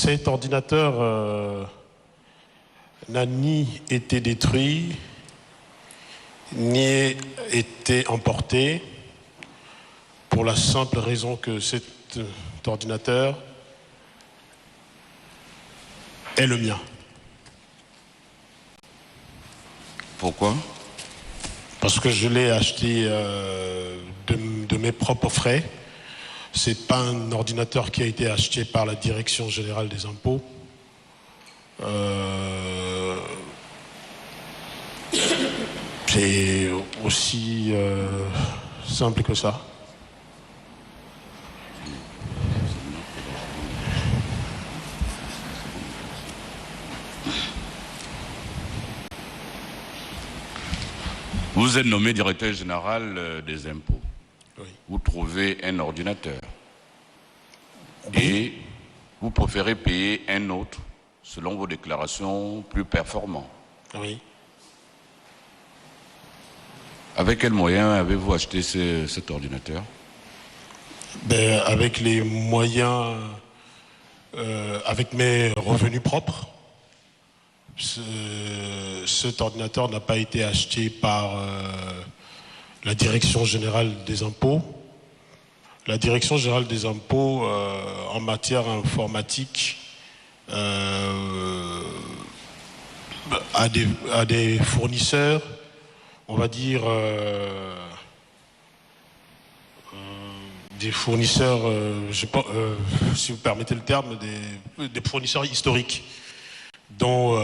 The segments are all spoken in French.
Cet ordinateur n'a ni été détruit, ni été emporté, pour la simple raison que cet ordinateur est le mien. Pourquoi? Parce que je l'ai acheté de mes propres frais. Ce n'est pas un ordinateur qui a été acheté par la Direction générale des impôts. C'est aussi simple que ça. Vous êtes nommé directeur général des impôts. Oui. Vous trouvez un ordinateur. Oui. Et vous préférez payer un autre, selon vos déclarations, plus performant. Oui. Avec quels moyens avez-vous acheté cet ordinateur? Ben, avec les moyens, avec mes revenus propres. Cet ordinateur n'a pas été acheté par la Direction générale des impôts. La Direction générale des impôts, en matière informatique, a des fournisseurs, on va dire, des fournisseurs, si vous permettez le terme, des fournisseurs historiques, dont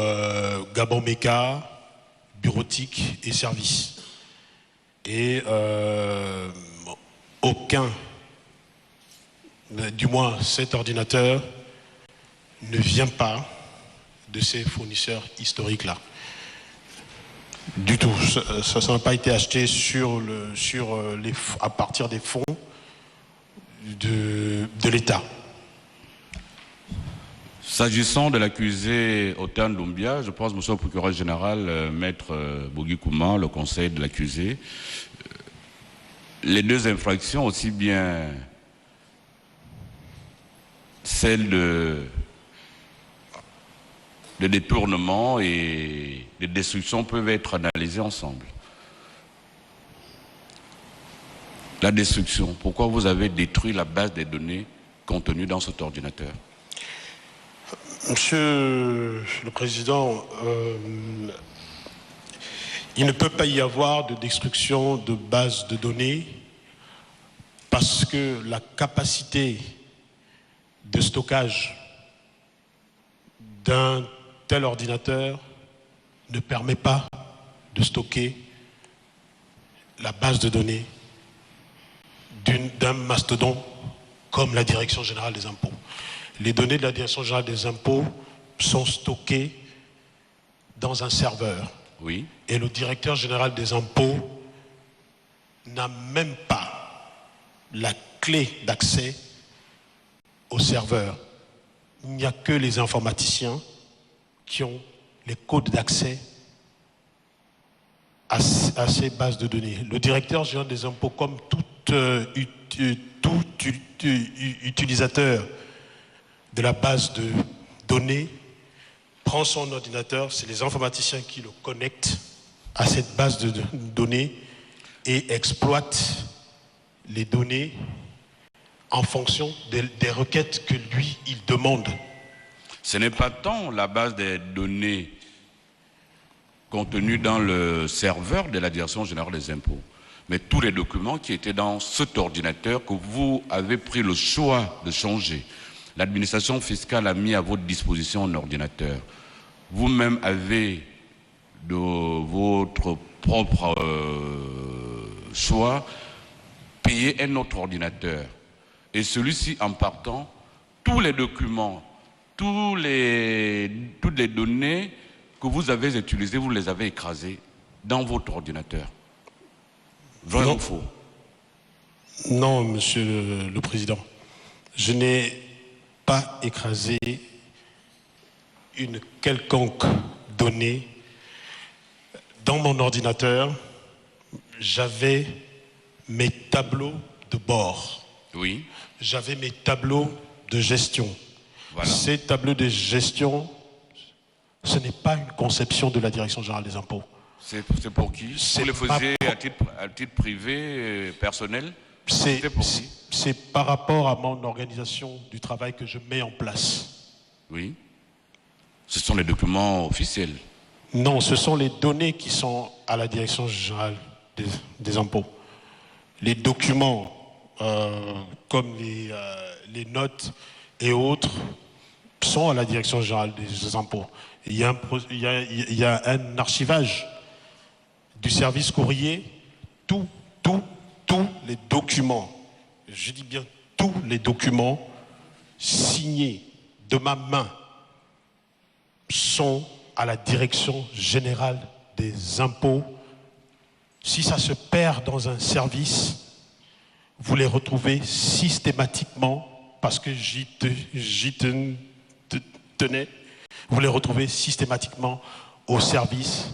Gabon Méca, Bureautique et Services. Et aucun, du moins cet ordinateur, ne vient pas de ces fournisseurs historiques-là. Du tout. Ça n'a pas été acheté à partir des fonds de l'État. S'agissant de l'accusé Otan Doumbia, je pense, monsieur le procureur général, maître Bougui Kouma, le conseil de l'accusé, les deux infractions, aussi bien celle de détournement et de destruction, peuvent être analysées ensemble. La destruction, pourquoi vous avez détruit la base des données contenues dans cet ordinateur? Monsieur le Président, il ne peut pas y avoir de destruction de base de données parce que la capacité de stockage d'un tel ordinateur ne permet pas de stocker la base de données d'un mastodonte comme la Direction générale des impôts. Les données de la Direction générale des impôts sont stockées dans un serveur. Oui. Et le directeur général des impôts n'a même pas la clé d'accès au serveur. Il n'y a que les informaticiens qui ont les codes d'accès à ces bases de données. Le directeur général des impôts, comme tout utilisateur de la base de données, prend son ordinateur, c'est les informaticiens qui le connectent à cette base de données et exploitent les données en fonction des requêtes que lui, il demande. Ce n'est pas tant la base des données contenues dans le serveur de la Direction générale des impôts, mais tous les documents qui étaient dans cet ordinateur que vous avez pris le choix de changer. L'administration fiscale a mis à votre disposition un ordinateur. Vous-même avez de votre propre choix payé un autre ordinateur. Et celui-ci, en partant, tous les documents, toutes les données que vous avez utilisées, vous les avez écrasées dans votre ordinateur. Vrai ou faux? Non, monsieur le Président. Je n'ai pas écrasé une quelconque donnée. Dans mon ordinateur, j'avais mes tableaux de bord. Oui. J'avais mes tableaux de gestion. Voilà. Ces tableaux de gestion, ce n'est pas une conception de la Direction générale des impôts. C'est pour qui? Vous les faisiez à titre privé, personnel? C'est par rapport à mon organisation du travail que je mets en place. Oui. Ce sont les documents officiels. Non, ce sont les données qui sont à la Direction générale des impôts. Les documents, comme les notes et autres, sont à la Direction générale des impôts. Il y a un archivage du service courrier, tous les documents, je dis bien tous les documents signés de ma main sont à la Direction générale des impôts. Si ça se perd dans un service, vous les retrouvez systématiquement, parce que j'y tenais, vous les retrouvez systématiquement au service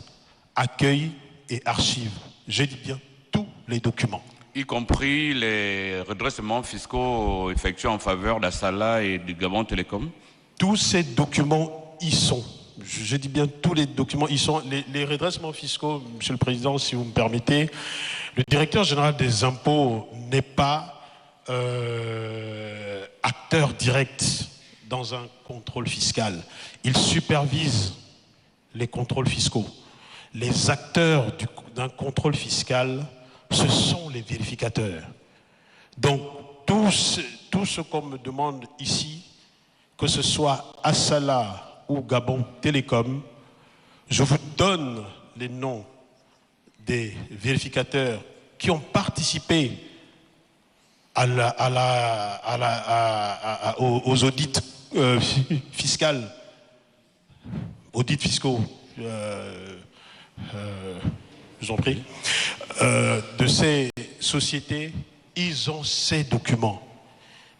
accueil et archives. Je dis bien tous les documents. Y compris les redressements fiscaux effectués en faveur d'Assala et du Gabon Télécom? Tous ces documents y sont. Je dis bien tous les documents y sont. Les redressements fiscaux, Monsieur le Président, si vous me permettez, le directeur général des impôts n'est pas acteur direct dans un contrôle fiscal. Il supervise les contrôles fiscaux. Les acteurs d'un contrôle fiscal, ce sont les vérificateurs. Donc, tout ce qu'on me demande ici, que ce soit Assala ou Gabon Télécom, je vous donne les noms des vérificateurs qui ont participé aux audits fiscaux, je vous en prie, de ces sociétés. Ils ont ces documents.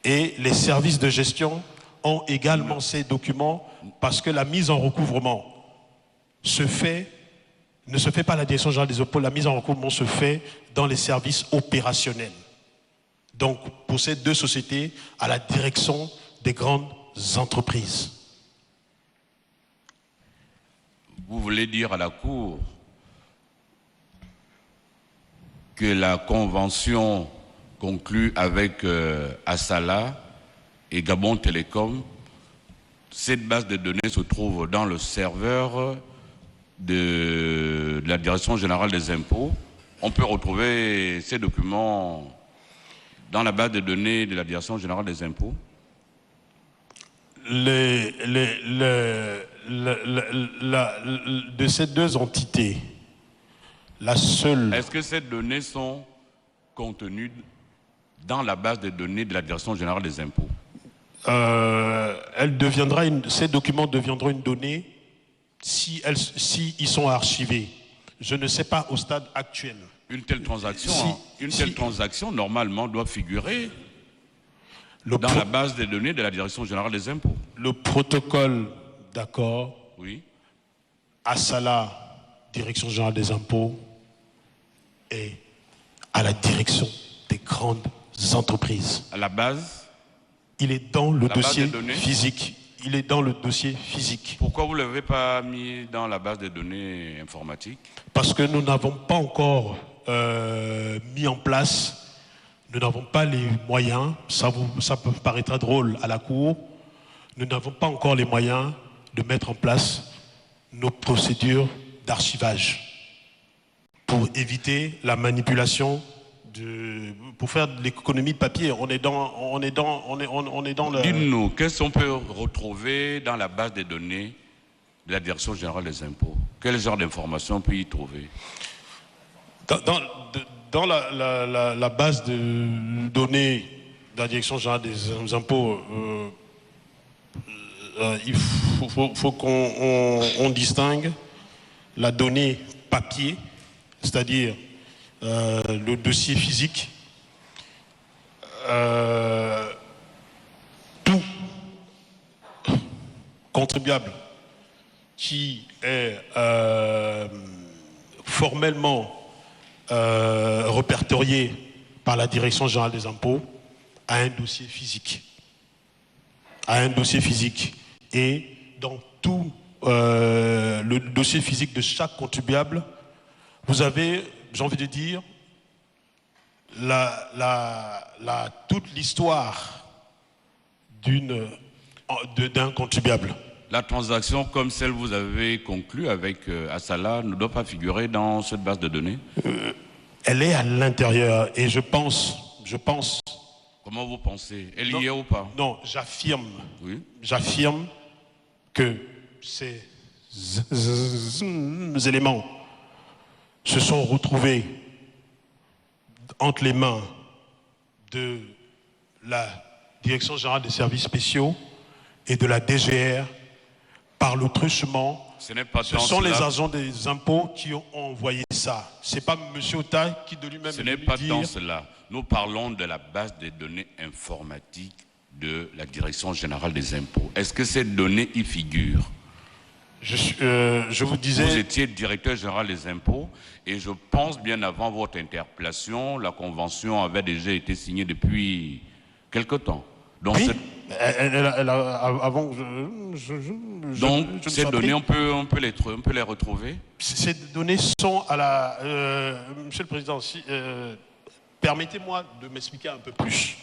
Et les services de gestion ont également ces documents, parce que la mise en recouvrement ne se fait pas à la Direction générale des impôts, la mise en recouvrement se fait dans les services opérationnels. Donc, pour ces deux sociétés, à la direction des grandes entreprises. Vous voulez dire à la Cour que la convention conclue avec Assala et Gabon Télécom, cette base de données se trouve dans le serveur de la Direction générale des impôts. On peut retrouver ces documents dans la base de données de la Direction générale des impôts? De ces deux entités, la seule... Est-ce que ces données sont contenues dans la base de données de la Direction générale des impôts? Ces documents deviendront une donnée si ils sont archivés. Je ne sais pas au stade actuel. Une telle transaction, normalement, doit figurer dans la base de données de la Direction générale des impôts. Le protocole d'accord, oui. Assala, Direction générale des impôts, et à la direction des grandes entreprises. À la base? Il est dans le dossier physique. Il est dans le dossier physique. Pourquoi vous ne l'avez pas mis dans la base de données informatique? Parce que nous n'avons pas encore mis en place, nous n'avons pas les moyens, ça peut paraître drôle à la Cour, nous n'avons pas encore les moyens de mettre en place nos procédures d'archivage pour éviter la manipulation, pour faire de l'économie de papier. On est dans le... Dites-nous, qu'est-ce qu'on peut retrouver dans la base des données de la Direction générale des impôts? Quel genre d'informations on peut y trouver? Dans la base de données de la Direction générale des impôts, il faut qu'on distingue la donnée papier, c'est-à-dire le dossier physique, tout contribuable qui est formellement répertorié par la Direction générale des impôts a un dossier physique. à un dossier physique. Et dans tout le dossier physique de chaque contribuable, vous avez, j'ai envie de dire, toute l'histoire d'un contribuable. La transaction comme celle que vous avez conclue avec Assala ne doit pas figurer dans cette base de données? Elle est à l'intérieur et je pense... Comment vous pensez? Elle y est ou pas? Non, j'affirme. Oui. J'affirme que ces éléments se sont retrouvés entre les mains de la Direction générale des services spéciaux et de la DGR par le truchement. Ce sont les agents des impôts qui ont envoyé ça. Ce n'est pas M. Otaï qui de lui-même... Ce n'est pas dans cela. Nous parlons de la base des données informatiques de la Direction générale des impôts. Est-ce que ces données y figurent? Je vous disais... Vous étiez directeur général des impôts et je pense bien avant votre interpellation, la convention avait déjà été signée depuis quelque temps. Donc, oui, avant... Donc, ces données, on peut les retrouver? Ces données sont à la... Monsieur le Président, permettez-moi de m'expliquer un peu plus.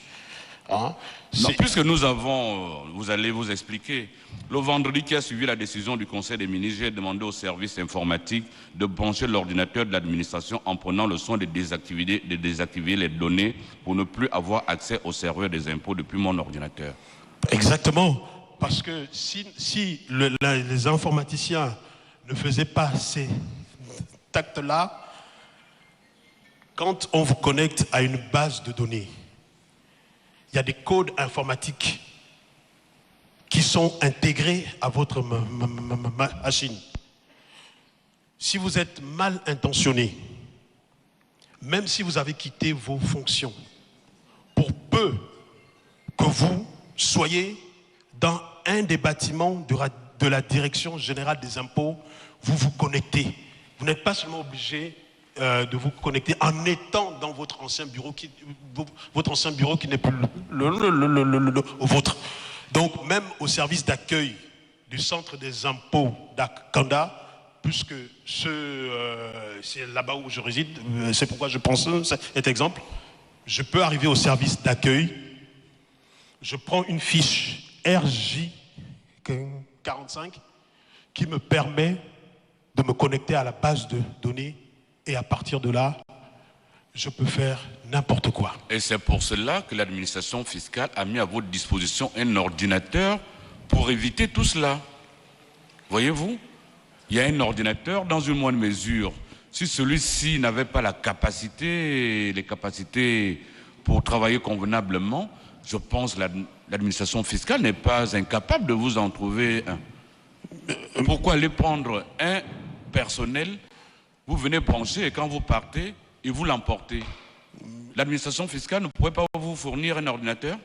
Hein? Non, puisque nous avons, vous allez vous expliquer. Le vendredi qui a suivi la décision du Conseil des ministres, j'ai demandé au service informatique de brancher l'ordinateur de l'administration en prenant le soin de désactiver les données pour ne plus avoir accès au serveur des impôts depuis mon ordinateur. Exactement. Parce que si les informaticiens ne faisaient pas ces actes-là, quand on vous connecte à une base de données, il y a des codes informatiques qui sont intégrés à votre machine. Si vous êtes mal intentionné, même si vous avez quitté vos fonctions, pour peu que vous soyez dans un des bâtiments de la Direction générale des impôts, vous vous connectez. Vous n'êtes pas seulement obligé de vous connecter en étant dans votre ancien bureau qui n'est plus le vôtre. Donc même au service d'accueil du centre des impôts d'Akanda, puisque c'est là-bas où je réside, c'est pourquoi je pense cet exemple, je peux arriver au service d'accueil, je prends une fiche RJ45 qui me permet de me connecter à la base de données. Et à partir de là, je peux faire n'importe quoi. Et c'est pour cela que l'administration fiscale a mis à votre disposition un ordinateur pour éviter tout cela. Voyez-vous, il y a un ordinateur dans une moindre mesure. Si celui-ci n'avait pas les capacités pour travailler convenablement, je pense que l'administration fiscale n'est pas incapable de vous en trouver un. Pourquoi aller prendre un personnel? Vous venez brancher et quand vous partez, et vous l'emportez. L'administration fiscale ne pourrait pas vous fournir un ordinateur?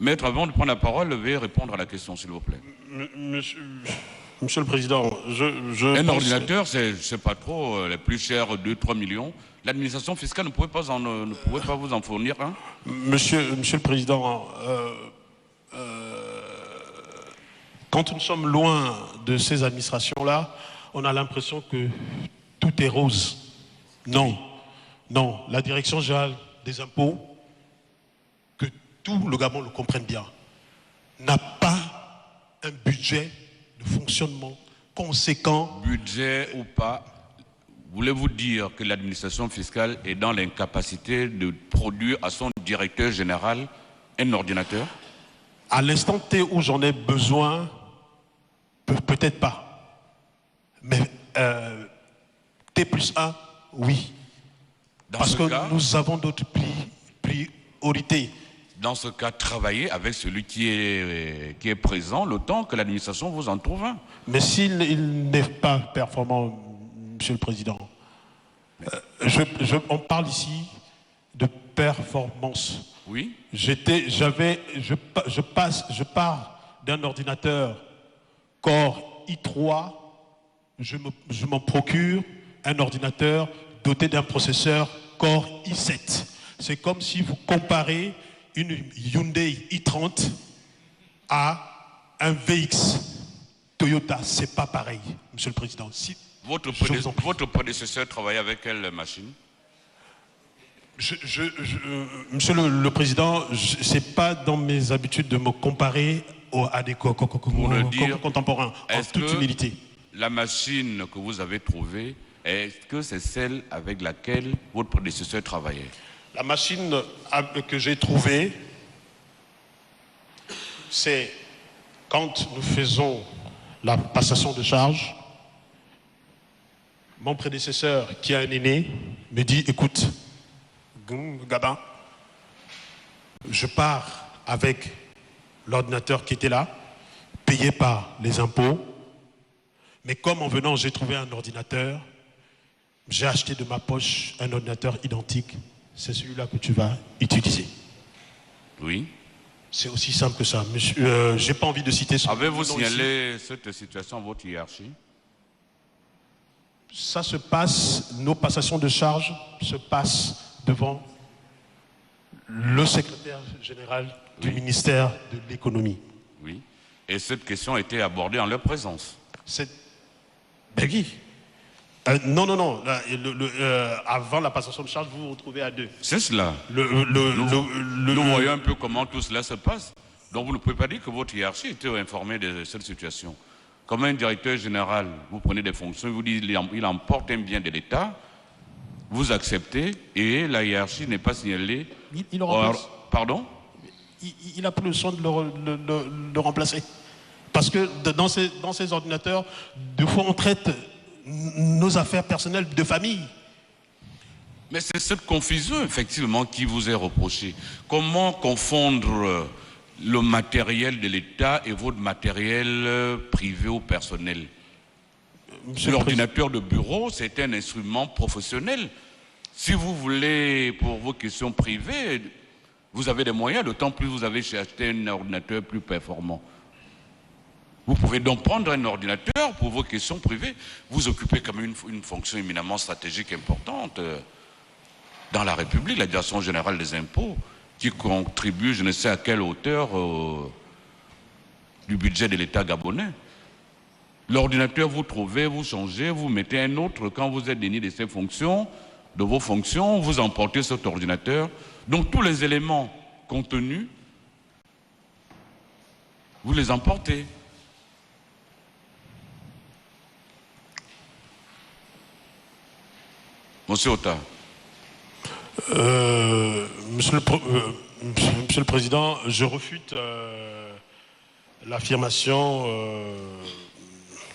Maître, avant de prendre la parole, veuillez répondre à la question, s'il vous plaît. Monsieur le Président, un ordinateur, c'est pas trop, les plus chers, 2-3 millions. L'administration fiscale ne pourrait pas vous en fournir un? Monsieur le Président, quand nous sommes loin de ces administrations-là, on a l'impression que tout est rose. Non, non. La Direction générale des impôts, que tout le Gabon le comprenne bien, n'a pas un budget de fonctionnement conséquent. Budget ou pas, voulez-vous dire que l'administration fiscale est dans l'incapacité de produire à son directeur général un ordinateur? À l'instant T où j'en ai besoin, peut-être pas. Mais T+1, oui. Parce que nous avons d'autres priorités. Dans ce cas, travaillez avec celui qui est présent le temps que l'administration vous en trouve un. Mais s'il n'est pas performant, Monsieur le Président, on parle ici de performance. Oui. Je pars d'un ordinateur Core i3, je m'en procure un ordinateur doté d'un processeur Core i7. C'est comme si vous comparez une Hyundai i30 à un VX Toyota, c'est pas pareil, Monsieur le Président. Si, votre prédécesseur travaillait avec quelle machine? Monsieur le Président, c'est pas dans mes habitudes de me comparer à des contemporains, en toute humilité. La machine que vous avez trouvée, est-ce que c'est celle avec laquelle votre prédécesseur travaillait? La machine que j'ai trouvée, c'est quand nous faisons la passation de charge, mon prédécesseur, qui a un aîné, me dit, écoute, Gabin, je pars avec l'ordinateur qui était là, payé par les impôts, mais comme en venant j'ai trouvé un ordinateur, j'ai acheté de ma poche un ordinateur identique, c'est celui-là que tu vas utiliser. Oui. C'est aussi simple que ça. Monsieur, j'ai pas envie de citer ce. Avez-vous signalé cette situation à votre hiérarchie? Ça se passe, nos passations de charges se passent devant le secrétaire général du ministère de l'économie. Oui. Et cette question a été abordée en leur présence? Ben oui. Non. Avant la passation de charge, vous vous retrouvez à deux. C'est cela. Nous voyons un peu comment tout cela se passe. Donc vous ne pouvez pas dire que votre hiérarchie était informée de cette situation. Comme un directeur général, vous prenez des fonctions, il vous dit il emporte un bien de l'État, vous acceptez et la hiérarchie n'est pas signalée. Il le remplace. Pardon? Il a pris le soin de le remplacer. Parce que dans ces ordinateurs, des fois on traite nos affaires personnelles de famille. Mais c'est cette confusion, effectivement, qui vous est reprochée. Comment confondre le matériel de l'État et votre matériel privé ou personnel? L'ordinateur de bureau, c'est un instrument professionnel. Si vous voulez, pour vos questions privées, vous avez des moyens, d'autant plus vous avez acheté un ordinateur plus performant. Vous pouvez donc prendre un ordinateur pour vos questions privées. Vous occupez quand même une fonction éminemment stratégique importante dans la République, la Direction générale des impôts, qui contribue, je ne sais à quelle hauteur, du budget de l'État gabonais. L'ordinateur, vous trouvez, vous changez, vous mettez un autre. Quand vous êtes déni de ces fonctions, de vos fonctions, vous emportez cet ordinateur. Donc tous les éléments contenus, vous les emportez. Monsieur Ota. Monsieur le Président, je refute l'affirmation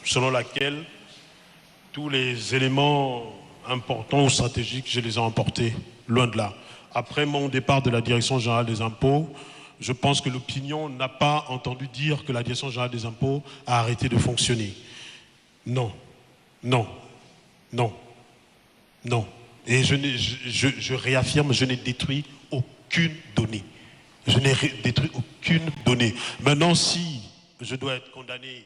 selon laquelle tous les éléments importants ou stratégiques, je les ai emportés, loin de là. Après mon départ de la Direction générale des impôts, je pense que l'opinion n'a pas entendu dire que la Direction générale des impôts a arrêté de fonctionner. Non. Et je réaffirme, je n'ai détruit aucune donnée. Je n'ai détruit aucune donnée. Maintenant, si je dois être condamné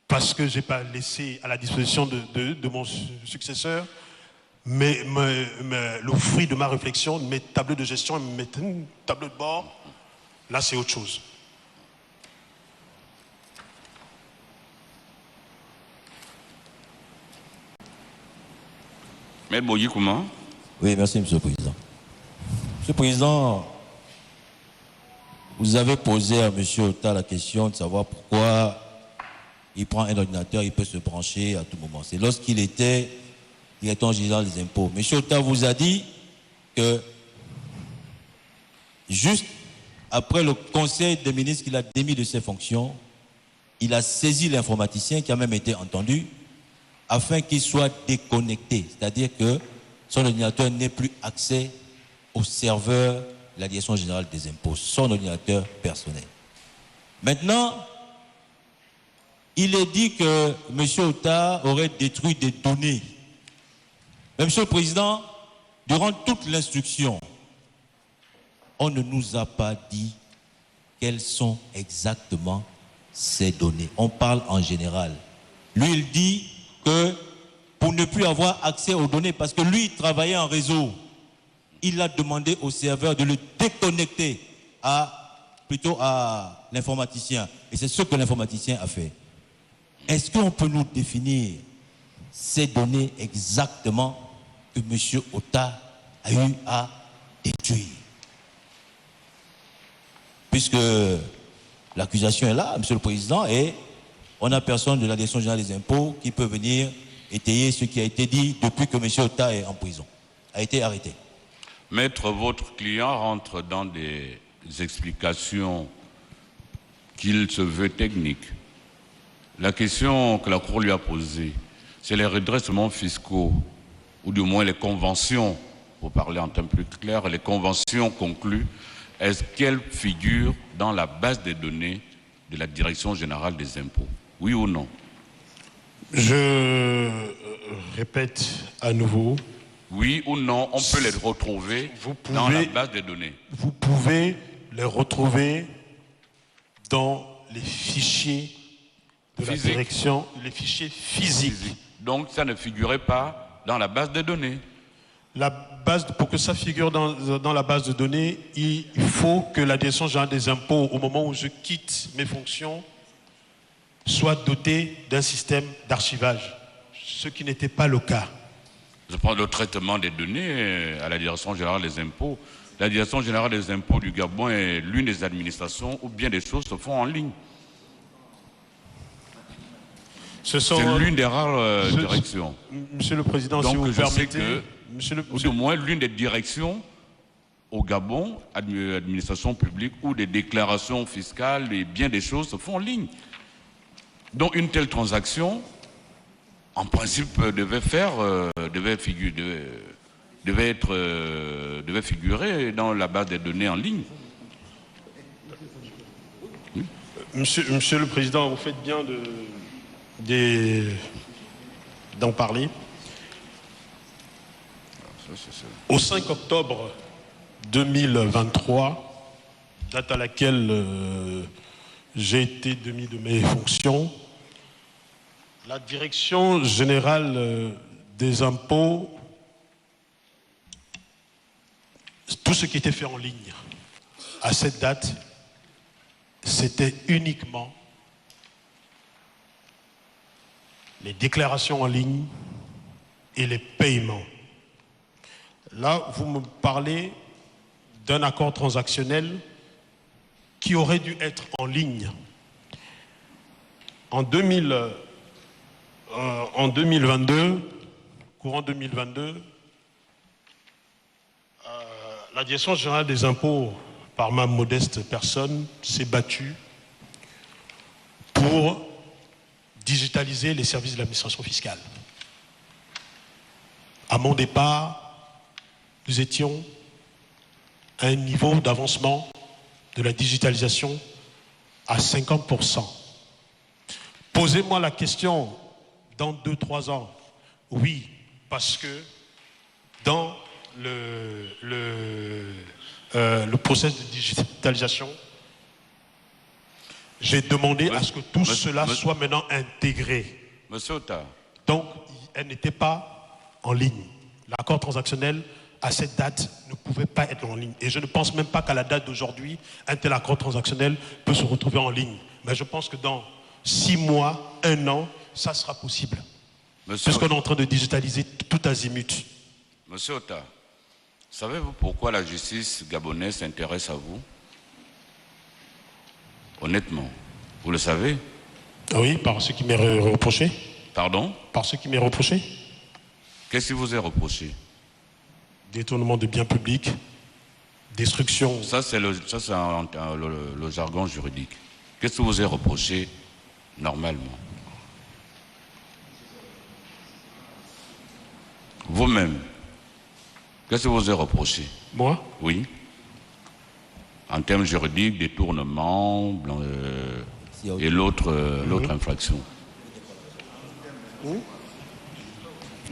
parce que je n'ai pas laissé à la disposition de mon successeur le fruit de ma réflexion, mes tableaux de gestion, mes tableaux de bord, là c'est autre chose. Mais Boyi, comment? Oui, merci, Monsieur le Président. Monsieur le Président, vous avez posé à Monsieur Ota la question de savoir pourquoi il prend un ordinateur, il peut se brancher à tout moment. C'est lorsqu'il était directeur général des impôts. Monsieur Ota vous a dit que juste après le conseil des ministres qu'il a démis de ses fonctions, il a saisi l'informaticien qui a même été entendu afin qu'il soit déconnecté, c'est-à-dire que son ordinateur n'ait plus accès au serveur de la Direction générale des impôts, son ordinateur personnel. Maintenant, il est dit que M. Ota aurait détruit des données. Mais Monsieur le Président, durant toute l'instruction, on ne nous a pas dit quelles sont exactement ces données. On parle en général. Lui, il dit que pour ne plus avoir accès aux données, parce que lui, il travaillait en réseau, il a demandé au serveur de le déconnecter plutôt à l'informaticien. Et c'est ce que l'informaticien a fait. Est-ce qu'on peut nous définir ces données exactement que M. Ota a eu à détruire? Puisque l'accusation est là, M. le Président, et on n'a personne de la Direction générale des impôts qui peut venir étayer ce qui a été dit depuis que M. Ota est en prison, a été arrêté. Maître, votre client rentre dans des explications qu'il se veut techniques. La question que la Cour lui a posée, c'est les redressements fiscaux, ou du moins les conventions, pour parler en termes plus clairs, les conventions conclues, est-ce qu'elles figurent dans la base des données de la Direction générale des impôts? Oui ou non? Je répète à nouveau. Oui ou non, on peut les retrouver dans la base des données? Vous pouvez les retrouver dans les fichiers de la direction, les fichiers physiques. Donc ça ne figurait pas dans la base des données? Pour que ça figure dans la base de données, il faut que la Direction générale des impôts, au moment où je quitte mes fonctions, soit dotée d'un système d'archivage, ce qui n'était pas le cas. Je prends le traitement des données à la Direction générale des impôts. La Direction générale des impôts du Gabon est l'une des administrations où bien des choses se font en ligne. C'est l'une des rares directions. Monsieur le Président, donc, si vous permettez... Ou du moins l'une des directions au Gabon, administration publique, où des déclarations fiscales et bien des choses se font en ligne. Donc une telle transaction, en principe, devait figurer dans la base des données en ligne. Oui. Monsieur le Président, vous faites bien d'en parler. Au 5 octobre 2023, date à laquelle j'ai été démis de mes fonctions, la Direction générale des impôts, tout ce qui était fait en ligne à cette date, c'était uniquement les déclarations en ligne et les paiements. Là, vous me parlez d'un accord transactionnel qui aurait dû être en ligne. En 2022, courant 2022, la Direction générale des impôts, par ma modeste personne, s'est battue pour digitaliser les services de l'administration fiscale. À mon départ, nous étions à un niveau d'avancement de la digitalisation à 50%. Posez-moi la question dans 2-3 ans. Oui, parce que dans le processus de digitalisation, j'ai demandé à ce que tout cela soit maintenant intégré. Monsieur Ota. Donc, elle n'était pas en ligne. L'accord transactionnel, à cette date, ne pouvait pas être en ligne. Et je ne pense même pas qu'à la date d'aujourd'hui, un tel accord transactionnel peut se retrouver en ligne. Mais je pense que dans 6 mois, 1 an, ça sera possible. Puisqu'on est en train de digitaliser tout azimut. Monsieur Ota, savez-vous pourquoi la justice gabonaise s'intéresse à vous? Honnêtement, vous le savez? Oui, par ce qui m'est reproché. Pardon? Par ce qui m'est reproché. Qu'est-ce qui vous est reproché? Détournement de biens publics, destruction. Ça, c'est le jargon juridique. Qu'est-ce qui vous est reproché normalement? Vous-même, qu'est-ce que vous est reproché? Moi? Oui. En termes juridiques, détournement et l'autre infraction. Vous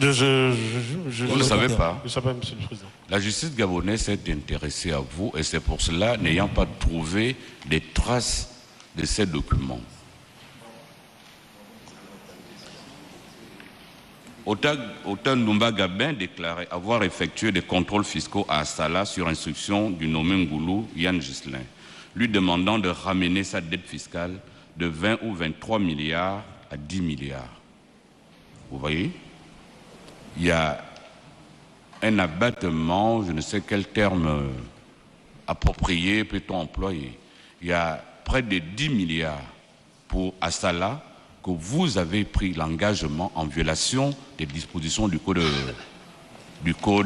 ne le savez pas. Je ne sais pas, Monsieur le Président. La justice gabonaise s'est intéressée à vous et c'est pour cela, n'ayant pas trouvé des traces de ces documents. Ota Ndumba Gabin déclarait avoir effectué des contrôles fiscaux à Assala sur instruction du nommé Ngoulou Yann Ghislain. lui demandant de ramener sa dette fiscale de 20 ou 23 milliards à 10 milliards. Vous voyez? Il y a un abattement, je ne sais quel terme approprié peut-on employer. Il y a près de 10 milliards pour Assala que vous avez pris l'engagement en violation des dispositions du code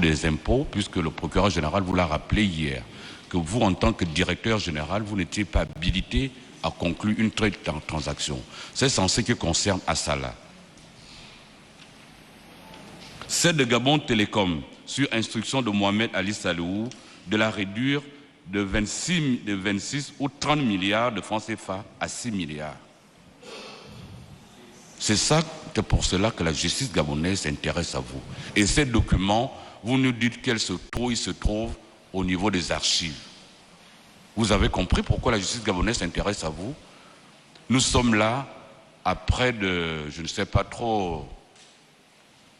des impôts, puisque le procureur général vous l'a rappelé hier, que vous, en tant que directeur général, vous n'étiez pas habilité à conclure une telle transaction. C'est en ce qui concerne Assala. C'est de Gabon Télécom, sur instruction de Mohamed Ali Salou, de la réduire de 26 ou 30 milliards de francs CFA à 6 milliards. C'est pour cela que la justice gabonaise s'intéresse à vous. Et ces documents, vous nous dites qu'ils se trouvent au niveau des archives. Vous avez compris pourquoi la justice gabonaise s'intéresse à vous? Nous sommes là à près de, je ne sais pas trop,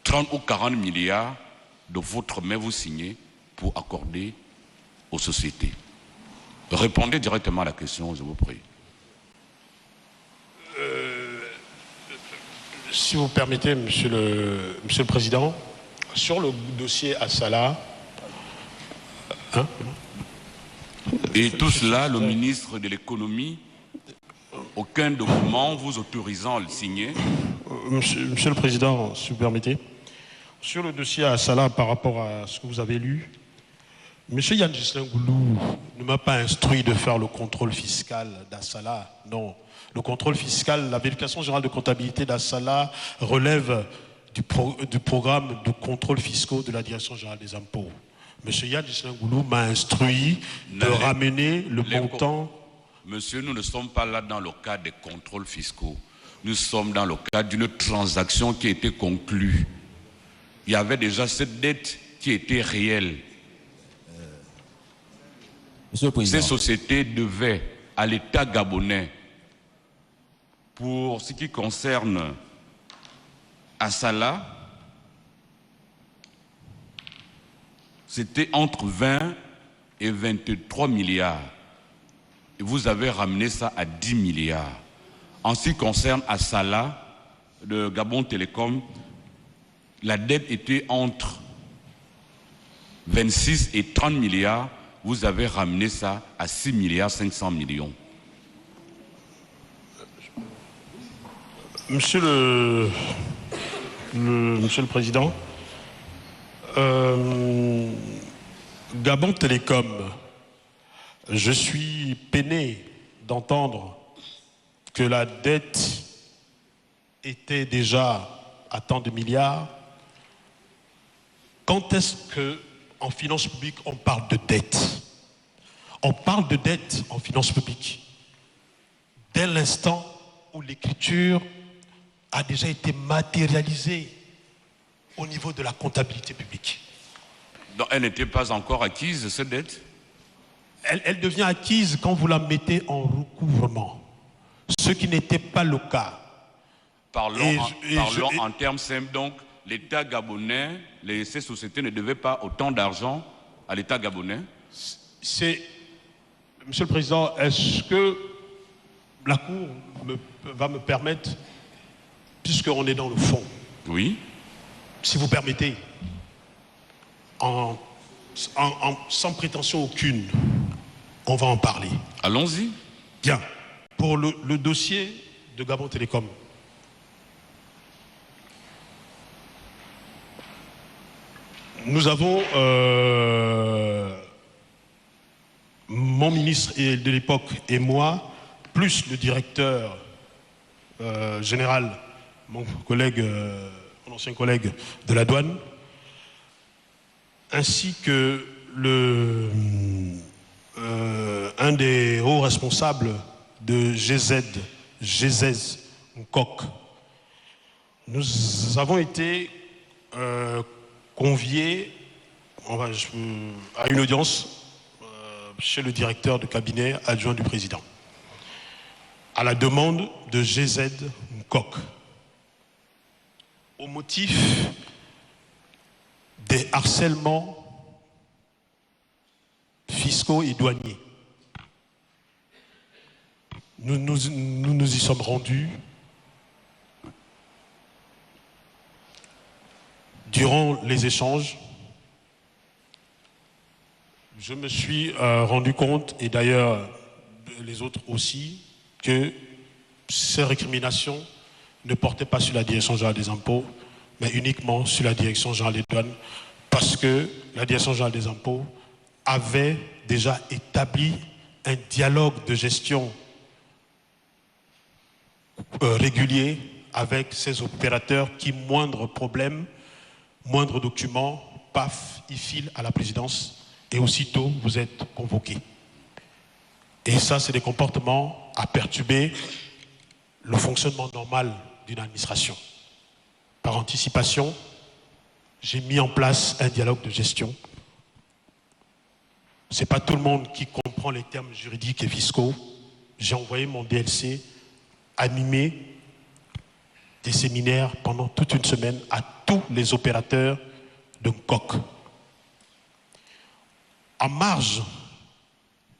30 ou 40 milliards de votre main vous signez pour accorder aux sociétés. Répondez directement à la question, je vous prie. Si vous permettez, Monsieur le Président, sur le dossier Assala, et tout cela, le ministre de l'économie, aucun document vous autorisant à le signer. Monsieur le Président, si vous permettez, sur le dossier Assala, par rapport à ce que vous avez lu, Monsieur Yann Ghislain Goulou ne m'a pas instruit de faire le contrôle fiscal d'Assala, non. Le contrôle fiscal, la vérification générale de comptabilité d'Assala relève du programme de contrôle fiscaux de la Direction générale des impôts. Monsieur Yann Ghislain Goulou m'a instruit de ramener le montant... Monsieur, nous ne sommes pas là dans le cadre des contrôles fiscaux. Nous sommes dans le cadre d'une transaction qui a été conclue. Il y avait déjà cette dette qui était réelle. Monsieur le Président. Ces sociétés devaient à l'État gabonais, pour ce qui concerne Assala, c'était entre 20 et 23 milliards. Et vous avez ramené ça à 10 milliards. En ce qui concerne Assala, de Gabon Télécom, la dette était entre 26 et 30 milliards. Vous avez ramené ça à 6 milliards 500 millions. Monsieur le Président, Gabon Télécom, je suis peiné d'entendre que la dette était déjà à tant de milliards. Quand est-ce qu'en finances publiques on parle de dette? On parle de dette en finances publiques dès l'instant où l'écriture a déjà été matérialisée au niveau de la comptabilité publique. Donc elle n'était pas encore acquise, cette dette? Elle devient acquise quand vous la mettez en recouvrement, ce qui n'était pas le cas. Parlons en termes simples, donc l'État gabonais, ces sociétés ne devaient pas autant d'argent à l'État gabonais? Monsieur le Président, est-ce que la Cour va me permettre, puisqu'on est dans le fond, oui, si vous permettez, sans prétention aucune, on va en parler. Allons-y. Bien. Pour le dossier de Gabon Télécom, nous avons mon ministre de l'époque et moi, plus le directeur général, mon ancien collègue de la douane, ainsi que un des hauts responsables de GZ Nkok. Nous avons été conviés à une audience chez le directeur de cabinet adjoint du président, à la demande de GZ Nkok, au motif des harcèlements fiscaux et douaniers nous y sommes rendus. Durant les échanges, je me suis rendu compte, et d'ailleurs les autres aussi, que ces récriminations ne portaient pas sur la Direction générale des impôts, mais uniquement sur la Direction générale des douanes, parce que la Direction générale des impôts avait déjà établi un dialogue de gestion régulier avec ces opérateurs qui, moindre problème, moindre document, paf, ils filent à la présidence et aussitôt vous êtes convoqué. Et ça, c'est des comportements à perturber le fonctionnement normal d'une administration. Par anticipation, j'ai mis en place un dialogue de gestion. Ce n'est pas tout le monde qui comprend les termes juridiques et fiscaux. J'ai envoyé mon DLC animer des séminaires pendant toute une semaine à tous les opérateurs de COC. En marge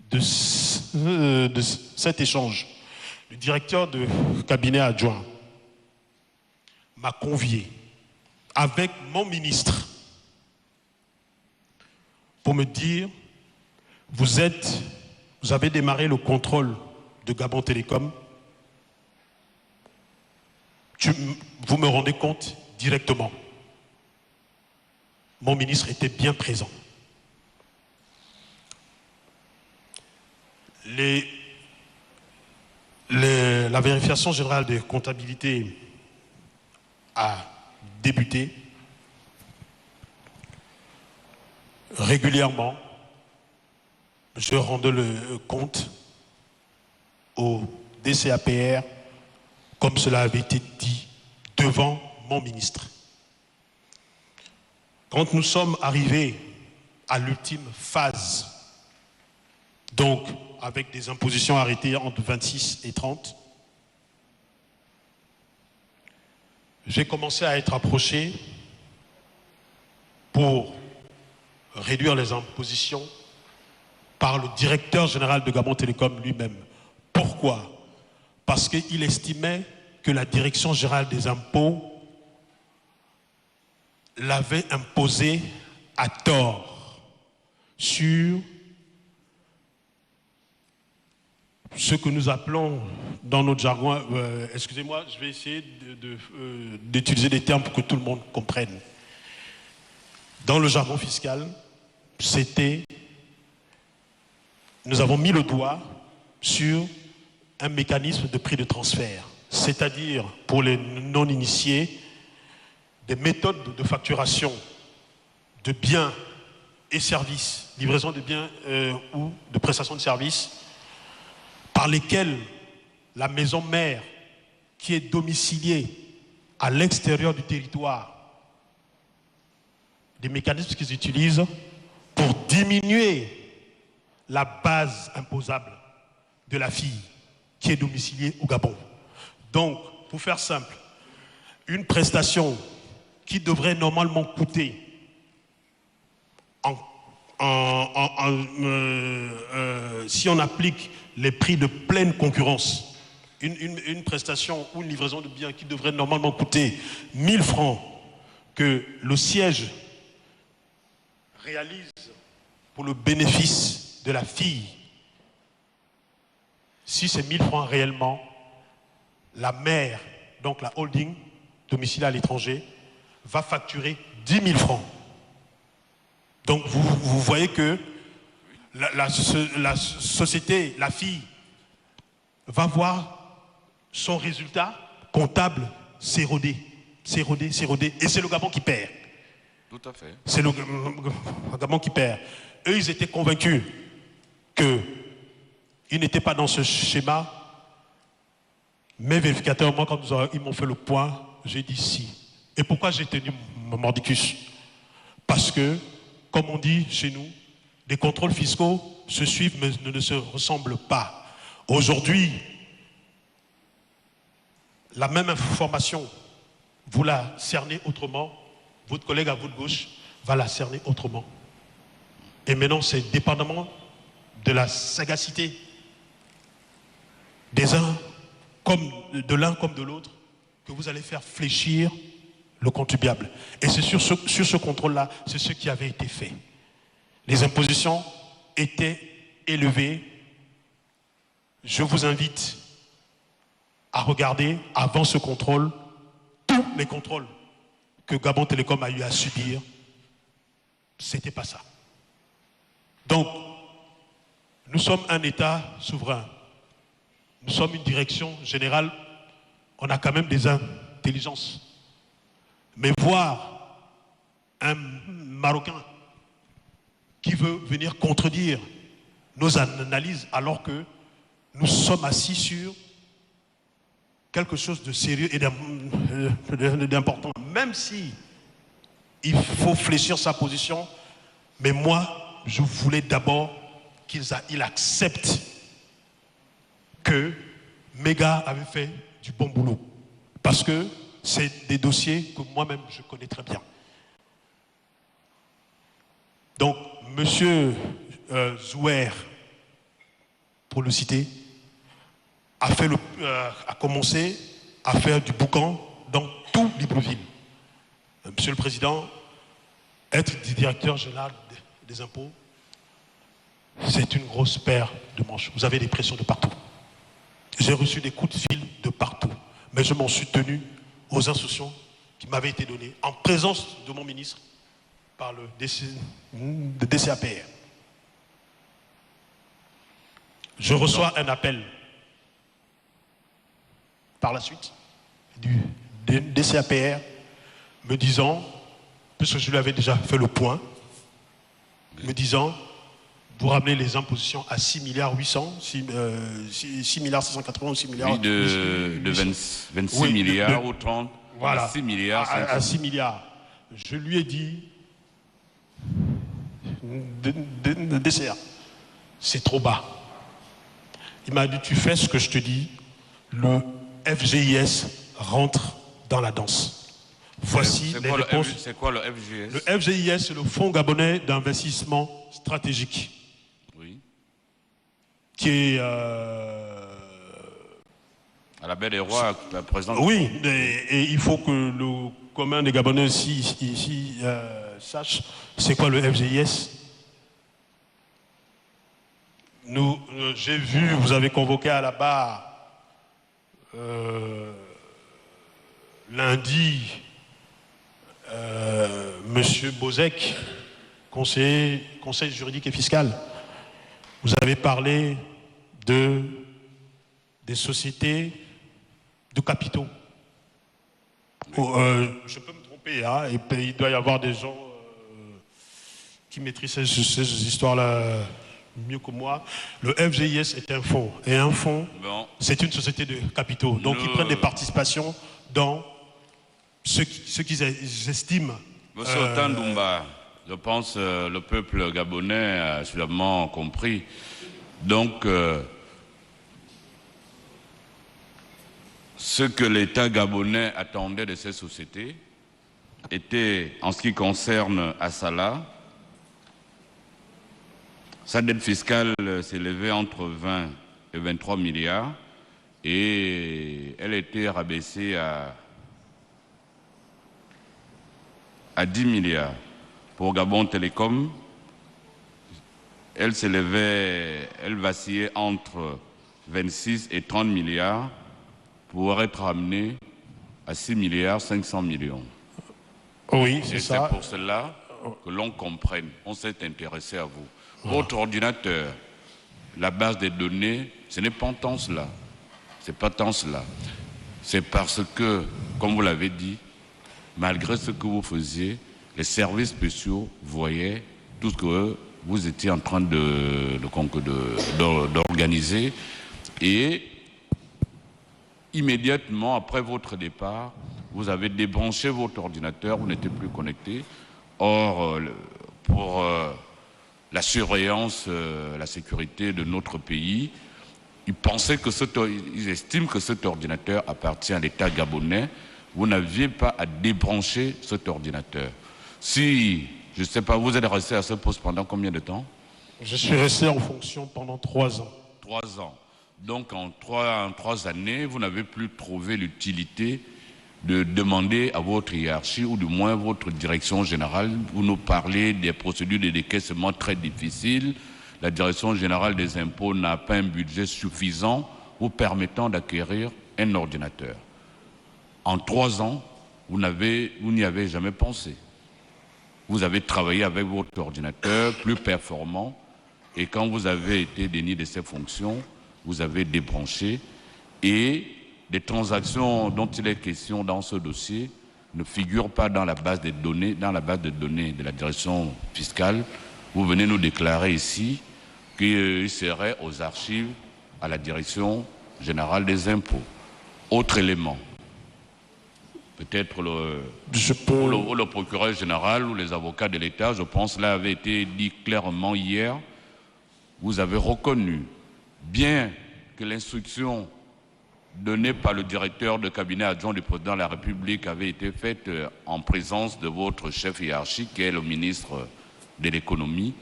de cet échange, le directeur de cabinet adjoint m'a convié avec mon ministre pour me dire: vous avez démarré le contrôle de Gabon Télécom. Vous me rendez compte directement. Mon ministre était bien présent. La vérification générale des comptabilités a débuté. Régulièrement, je rendais le compte au DCAPR, comme cela avait été dit devant mon ministre. Quand nous sommes arrivés à l'ultime phase, donc avec des impositions arrêtées entre 26 et 30, j'ai commencé à être approché pour réduire les impositions par le directeur général de Gabon Télécom lui-même. Pourquoi? Parce qu'il estimait que la Direction générale des impôts l'avait imposé à tort sur ce que nous appelons dans notre jargon, excusez-moi, je vais essayer d'utiliser des termes pour que tout le monde comprenne. Dans le jargon fiscal, nous avons mis le doigt sur un mécanisme de prix de transfert, c'est-à-dire pour les non-initiés, des méthodes de facturation de biens et services, livraison de biens ou de prestations de services, par lesquels la maison mère qui est domiciliée à l'extérieur du territoire, des mécanismes qu'ils utilisent pour diminuer la base imposable de la fille qui est domiciliée au Gabon. Donc, pour faire simple, une prestation qui devrait normalement coûter si on applique les prix de pleine concurrence, une prestation ou une livraison de biens qui devrait normalement coûter 1000 francs, que le siège réalise pour le bénéfice de la fille, si c'est 1000 francs réellement, la mère, donc la holding, domiciliée à l'étranger, va facturer 10 000 francs. Donc vous voyez que la société, la fille, va voir son résultat comptable s'éroder, et c'est le Gabon qui perd. Tout à fait. C'est le Gabon qui perd. Eux, ils étaient convaincus qu'ils n'étaient pas dans ce schéma. Mes vérificateurs, moi, quand ils m'ont fait le point, j'ai dit si. Et pourquoi j'ai tenu mon mordicus? Parce que, comme on dit chez nous, les contrôles fiscaux se suivent mais ne se ressemblent pas. Aujourd'hui, la même information, vous la cernez autrement, votre collègue à votre gauche va la cerner autrement. Et maintenant, c'est dépendamment de la sagacité des uns comme de l'un comme de l'autre que vous allez faire fléchir le contribuable. Et c'est sur ce contrôle-là, c'est ce qui avait été fait. Les impositions étaient élevées. Je vous invite à regarder avant ce contrôle tous les contrôles que Gabon Télécom a eu à subir. C'était pas ça. Donc, nous sommes un État souverain. Nous sommes une direction générale. On a quand même des intelligences. Mais voir un Marocain qui veut venir contredire nos analyses alors que nous sommes assis sur quelque chose de sérieux et d'important, même si il faut fléchir sa position, mais moi, je voulais d'abord qu'il accepte que Méga avait fait du bon boulot. Parce que c'est des dossiers que moi-même je connais très bien. Donc, monsieur Zouer, pour le citer, a commencé à faire du boucan dans tout Libreville. Monsieur le Président, être directeur général des impôts, c'est une grosse paire de manches. Vous avez des pressions de partout. J'ai reçu des coups de fil de partout. Mais je m'en suis tenu aux instructions qui m'avaient été données en présence de mon ministre par le DCAPR. Je reçois un appel par la suite du DCAPR me disant, puisque je lui avais déjà fait le point, me disant, vous ramenez les impositions à 6 milliards 800, 6 milliards 680 ou 6 milliards... Oui, de 26 oui, milliards ou 30, voilà, à 6 milliards. À 6 milliards. Je lui ai dit, DCA, c'est trop bas. Il m'a dit, tu fais ce que je te dis, le FGIS rentre dans la danse. Voici les réponses. C'est quoi le FGIS? Le FGIS, c'est le Fonds gabonais d'investissement stratégique. Oui. Qui est... à la Baie des Rois, la présidente. Oui, et il faut que le commun des Gabonais ici sache c'est quoi le FGIS. J'ai vu, vous avez convoqué à la barre lundi Monsieur Bozek, conseil juridique et fiscal. Vous avez parlé des sociétés de capitaux. Je peux me tromper, hein, et il doit y avoir des gens qui maîtrisent ces histoires-là mieux que moi. Le FGIS est un fonds. Et un fonds, bon, c'est une société de capitaux. Donc, ils prennent des participations dans ce qu'ils estiment. Monsieur Otandumba, je pense que le peuple gabonais a suffisamment compris. Donc, ce que l'État gabonais attendait de ces sociétés était, en ce qui concerne Assala, sa dette fiscale s'élevait entre 20 et 23 milliards et elle était rabaissée à 10 milliards. Pour Gabon Télécom, elle vacillait entre 26 et 30 milliards pour être ramenée à 6 milliards 500 millions. Oui, c'est ça. C'est pour cela que l'on comprenne, on s'est intéressé à vous. Votre ordinateur, la base des données, ce n'est pas tant cela. C'est pas tant cela. C'est parce que, comme vous l'avez dit, malgré ce que vous faisiez, les services spéciaux voyaient tout ce que vous étiez en train d'organiser. Et immédiatement après votre départ, vous avez débranché votre ordinateur, vous n'étiez plus connecté. Or, pour la surveillance, la sécurité de notre pays, ils estiment que cet ordinateur appartient à l'État gabonais. Vous n'aviez pas à débrancher cet ordinateur. Si, je ne sais pas, vous êtes resté à ce poste pendant combien de temps? Je suis resté en fonction pendant 3 ans. 3 ans. Donc en trois années, vous n'avez plus trouvé l'utilité de demander à votre hiérarchie ou du moins votre direction générale. Vous nous parlez des procédures de décaissement très difficiles. La direction générale des impôts n'a pas un budget suffisant vous permettant d'acquérir un ordinateur. En 3 ans, vous n'y avez jamais pensé. Vous avez travaillé avec votre ordinateur plus performant et quand vous avez été déni de ces fonctions, vous avez débranché et des transactions dont il est question dans ce dossier ne figurent pas dans la base de données, de la direction fiscale. Vous venez nous déclarer ici qu'il serait aux archives à la direction générale des impôts. Autre élément, peut-être le procureur général ou les avocats de l'État, je pense, là avait été dit clairement hier, vous avez reconnu, bien que l'instruction donnée par le directeur de cabinet adjoint du président de la République avait été faite en présence de votre chef hiérarchique, qui est le ministre de l'économie,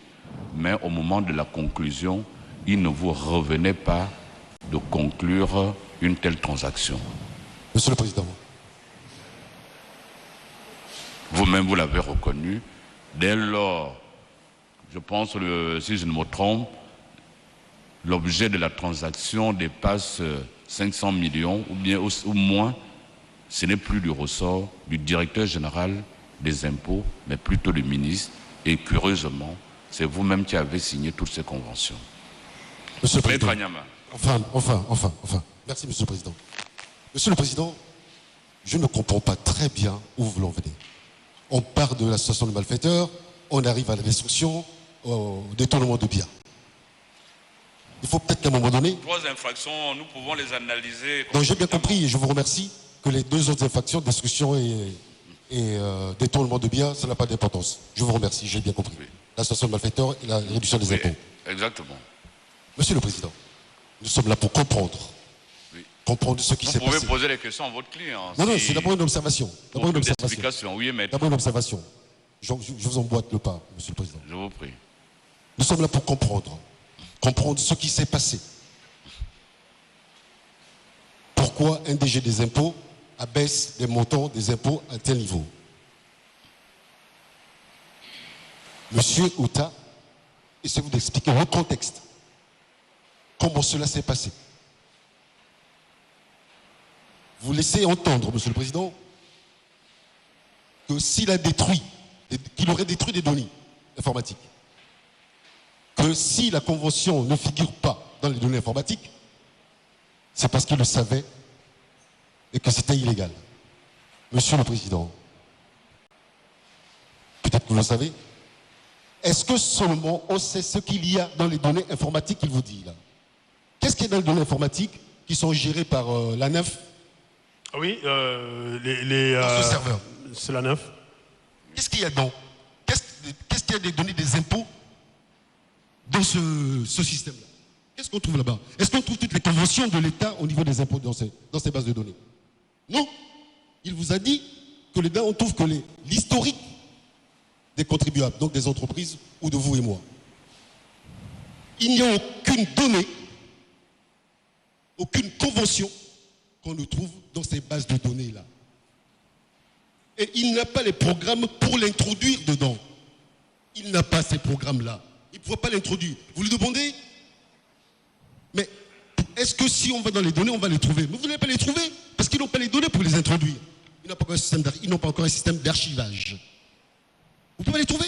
mais au moment de la conclusion, il ne vous revenait pas de conclure une telle transaction. Monsieur le Président. Vous-même, vous l'avez reconnu. Dès lors, je pense, si je ne me trompe, l'objet de la transaction dépasse 500 millions ou moins. Ce n'est plus du ressort du directeur général des impôts, mais plutôt du ministre. Et curieusement, c'est vous-même qui avez signé toutes ces conventions. Monsieur le Président. Enfin. Merci, Monsieur le Président. Monsieur le Président, je ne comprends pas très bien où vous voulez en venir. On part de l'association de malfaiteurs, on arrive à la destruction, au détournement de biens. Il faut peut-être qu'à un moment donné... 3 infractions, nous pouvons les analyser... Donc j'ai bien compris et je vous remercie que les 2 autres infractions, destruction et détournement de biens, ça n'a pas d'importance. Je vous remercie, j'ai bien compris. Oui. L'association de malfaiteurs et la réduction des impôts. Exactement. Monsieur le Président, nous sommes là pour comprendre. Oui. Comprendre ce qui s'est passé. Vous pouvez poser les questions à votre client. Non, c'est d'abord une observation. D'abord une observation. Oui, maître. D'abord une observation. Je vous emboîte le pas, Monsieur le Président. Je vous prie. Nous sommes là pour comprendre. Comprendre ce qui s'est passé. Pourquoi un DG des impôts abaisse les montants des impôts à tel niveau. Monsieur Outa, essayez-vous d'expliquer le contexte. Comment cela s'est passé. Vous laissez entendre, Monsieur le Président, que s'il a détruit, qu'il aurait détruit des données informatiques, que si la convention ne figure pas dans les données informatiques, c'est parce qu'il le savait et que c'était illégal. Monsieur le Président, peut-être que vous le savez, est-ce que seulement on sait ce qu'il y a dans les données informatiques qu'il vous dit là? Qu'est-ce qu'il y a dans les données informatiques qui sont gérées par l'ANEF? Oui, dans ce serveur. C'est l'ANEF. Qu'est-ce qu'il y a dedans? Qu'est-ce qu'il y a des données des impôts dans ce système-là? Qu'est-ce qu'on trouve là-bas? Est-ce qu'on trouve toutes les conventions de l'État au niveau des impôts dans ces bases de données? Non. Il vous a dit que là-dedans, on trouve que l'historique des contribuables, donc des entreprises ou de vous et moi. Il n'y a aucune donnée, aucune convention qu'on ne trouve dans ces bases de données-là. Et il n'a pas les programmes pour l'introduire dedans. Il n'a pas ces programmes-là. Il ne pourra pas l'introduire. Vous lui demandez, mais est-ce que si on va dans les données, on va les trouver? Mais vous n'allez pas les trouver, parce qu'ils n'ont pas les données pour les introduire. Ils n'ont pas encore un système d'archivage. Vous pouvez les trouver?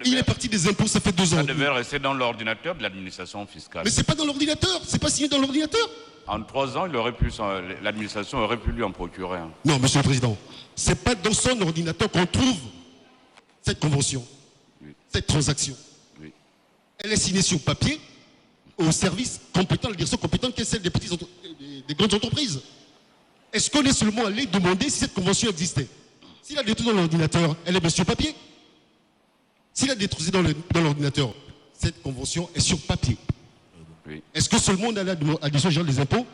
Il est parti des impôts, ça fait 2 ans. Ça devait rester dans l'ordinateur de l'administration fiscale. Mais c'est pas dans l'ordinateur, c'est pas signé dans l'ordinateur. En 3 ans, l'administration aurait pu lui en procurer un. Non, Monsieur le Président, c'est pas dans son ordinateur qu'on trouve cette convention, oui, cette transaction. Oui. Elle est signée sur papier au service compétent, la direction compétente qui est celle des grandes entreprises. Est-ce qu'on est seulement allé demander si cette convention existait? S'il a détruit dans l'ordinateur, elle est bien sur papier. S'il a détruit dans l'ordinateur, cette convention est sur papier. Oui. Est-ce que seulement on est allé à la direction générale des impôts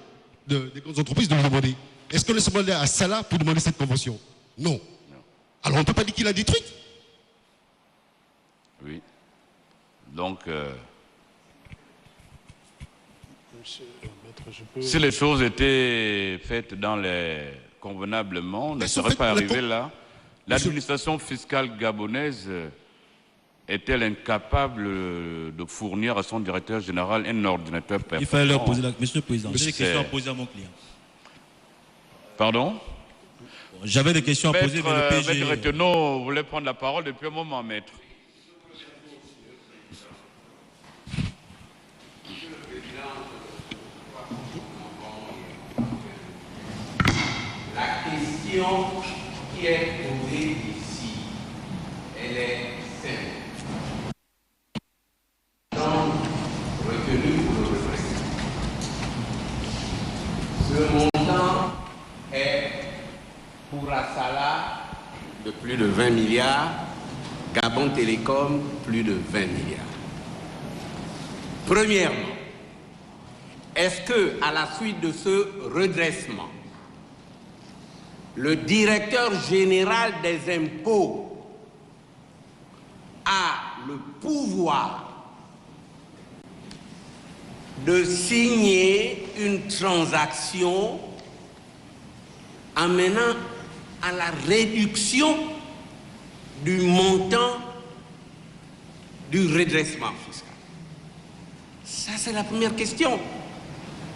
des grandes entreprises de le demander? Est-ce qu'on est seulement allé à Salah pour demander cette convention? Non. Alors on ne peut pas dire qu'il a détruit. Oui. Donc, Si les choses étaient faites convenablement, on ne serait pas arrivé là. L'administration fiscale gabonaise est-elle incapable de fournir à son directeur général un ordinateur performant? Il fallait leur poser la question, Monsieur le Président. J'ai des questions à poser à mon client. Pardon? J'avais des questions à poser, mais le PG... Maître Retenot voulait prendre la parole depuis un moment, maître. La question qui est posée ici, elle est simple. Retenu pour le représentant. Ce montant est pour Assala de plus de 20 milliards, Gabon Télécom plus de 20 milliards. Premièrement, est-ce que, à la suite de ce redressement, le directeur général des impôts a le pouvoir de signer une transaction amenant à la réduction du montant du redressement fiscal? Ça, c'est la première question.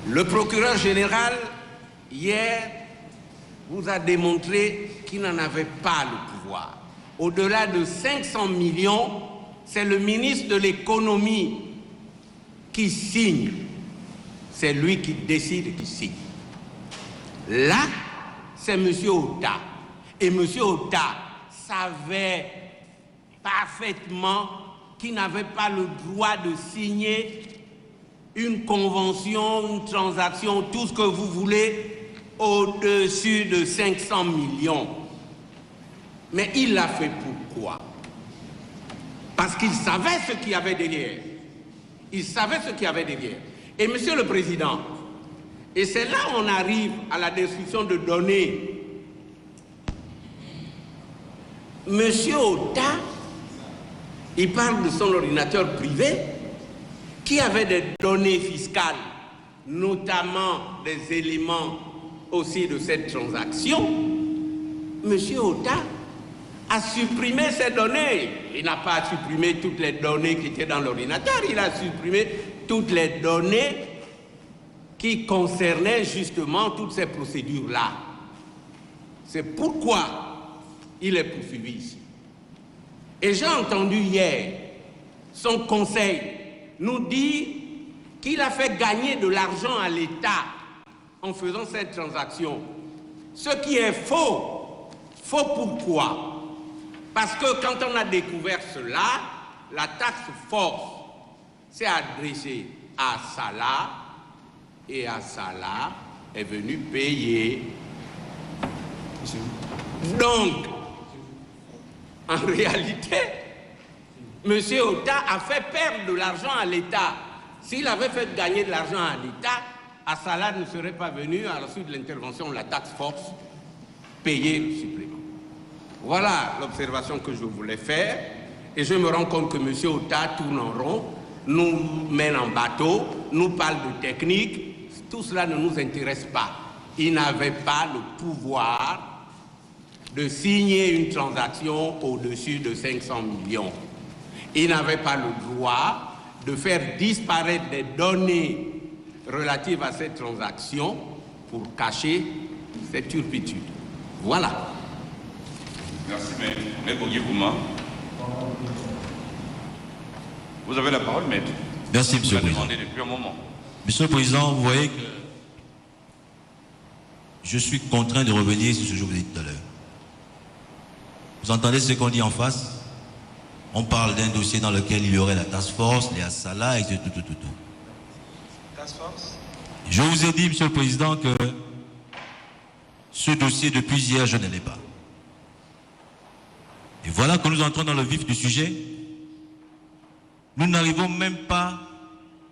Le procureur général, hier, vous a démontré qu'il n'en avait pas le pouvoir. Au-delà de 500 millions, c'est le ministre de l'économie qui signe. C'est lui qui décide et qui signe. Là, c'est M. Ota. Et M. Ota savait parfaitement qu'il n'avait pas le droit de signer une convention, une transaction, tout ce que vous voulez, au-dessus de 500 millions. Mais il l'a fait pourquoi? Parce qu'il savait ce qu'il y avait derrière. Il savait ce qu'il y avait derrière. Et Monsieur le Président, et c'est là où on arrive à la destruction de données. Monsieur Ota, il parle de son ordinateur privé qui avait des données fiscales, notamment des éléments aussi de cette transaction. Monsieur Ota a supprimé ces données. Il n'a pas supprimé toutes les données qui étaient dans l'ordinateur, il a supprimé toutes les données qui concernaient justement toutes ces procédures-là. C'est pourquoi il est poursuivi ici. Et j'ai entendu hier son conseil nous dire qu'il a fait gagner de l'argent à l'État en faisant cette transaction. Ce qui est faux. Faux pourquoi? Parce que quand on a découvert cela, la taxe force s'est adressée à Salah et à Salah est venu payer. Donc, en réalité, M. Ota a fait perdre de l'argent à l'État. S'il avait fait gagner de l'argent à l'État, Assala ne serait pas venu à la suite de l'intervention de la taxe force payer le supplément. Voilà l'observation que je voulais faire. Et je me rends compte que M. Ota tourne en rond, nous mène en bateau, nous parle de technique. Tout cela ne nous intéresse pas. Il n'avait pas le pouvoir de signer une transaction au-dessus de 500 millions. Il n'avait pas le droit de faire disparaître des données relatives à cette transaction pour cacher cette turpitude. Voilà. Merci, Maître Guikouma. Vous avez la parole, Maître. Merci, Monsieur le Président. Demandé depuis un moment. Monsieur le Président, vous voyez que je suis contraint de revenir sur ce que je vous ai dit tout à l'heure. Vous entendez ce qu'on dit en face? On parle d'un dossier dans lequel il y aurait la task force, les Assala, et tout. Task force? Je vous ai dit, Monsieur le Président, que ce dossier, depuis hier, je ne l'ai pas. Et voilà que nous entrons dans le vif du sujet. Nous n'arrivons même pas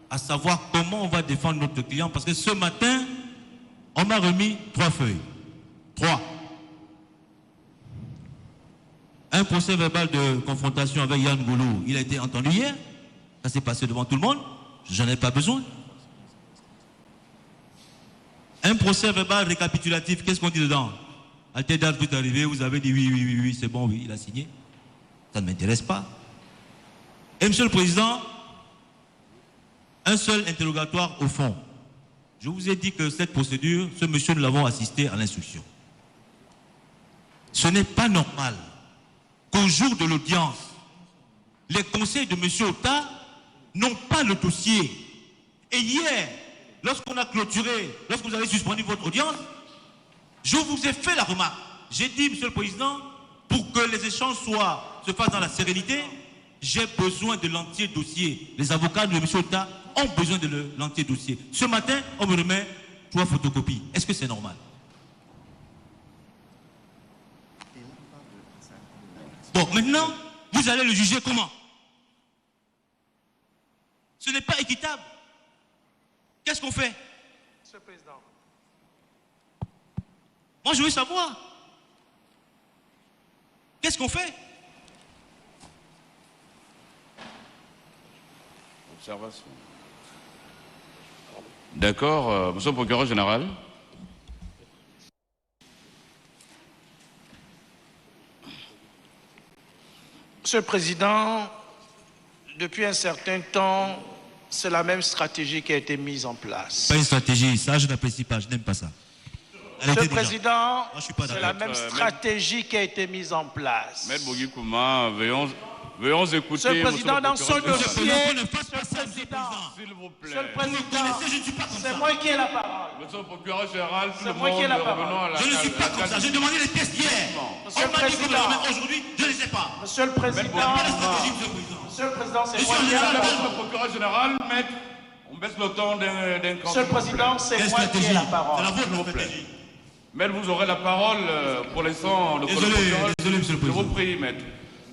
à savoir comment on va défendre notre client, parce que ce matin, on m'a remis 3 feuilles. 3. Un procès verbal de confrontation avec Yann Goulou, il a été entendu hier. Ça s'est passé devant tout le monde. Je n'en ai pas besoin. Un procès verbal récapitulatif, qu'est-ce qu'on dit dedans? À telle date, vous êtes arrivé, vous avez dit oui, c'est bon, oui, il a signé. Ça ne m'intéresse pas. Et Monsieur le Président, un seul interrogatoire au fond. Je vous ai dit que cette procédure, ce monsieur, nous l'avons assisté à l'instruction. Ce n'est pas normal qu'au jour de l'audience, les conseils de M. Otta n'ont pas le dossier. Et hier, lorsqu'on a clôturé, lorsque vous avez suspendu votre audience, je vous ai fait la remarque. J'ai dit, Monsieur le Président, pour que les échanges se fassent dans la sérénité, j'ai besoin de l'entier dossier. Les avocats de M. Otta ont besoin de l'entier dossier. Ce matin, on me remet 3 photocopies. Est-ce que c'est normal? Bon, maintenant, vous allez le juger comment? Ce n'est pas équitable. Qu'est-ce qu'on fait? Monsieur le Président. Moi, je veux savoir. Qu'est-ce qu'on fait? Observation. D'accord, monsieur le procureur général. Monsieur le Président, depuis un certain temps, c'est la même stratégie qui a été mise en place. Pas une stratégie, ça je n'apprécie pas, je n'aime pas ça. Monsieur le Président, c'est la même stratégie qui a été mise en place. Maître Bogi Kouma, veuillons écouter. Monsieur le Président, dans ce dossier, s'il vous plaît. Monsieur le Président, c'est moi qui ai la parole. Monsieur le procureur général, c'est moi qui ai la parole. Je ne suis pas comme ça, j'ai demandé les pièces hier. Monsieur le Président, aujourd'hui, je ne les ai pas. Monsieur le Président, Monsieur le Président, c'est moi qui ai la parole. Monsieur le procureur général, maître, on baisse le temps d'un Monsieur le Président, c'est moi qui ai la parole. C'est la vôtre, stratégie. Maître, vous aurez la parole pour l'instant. Désolé, Monsieur le Président. Je vous prie, maître.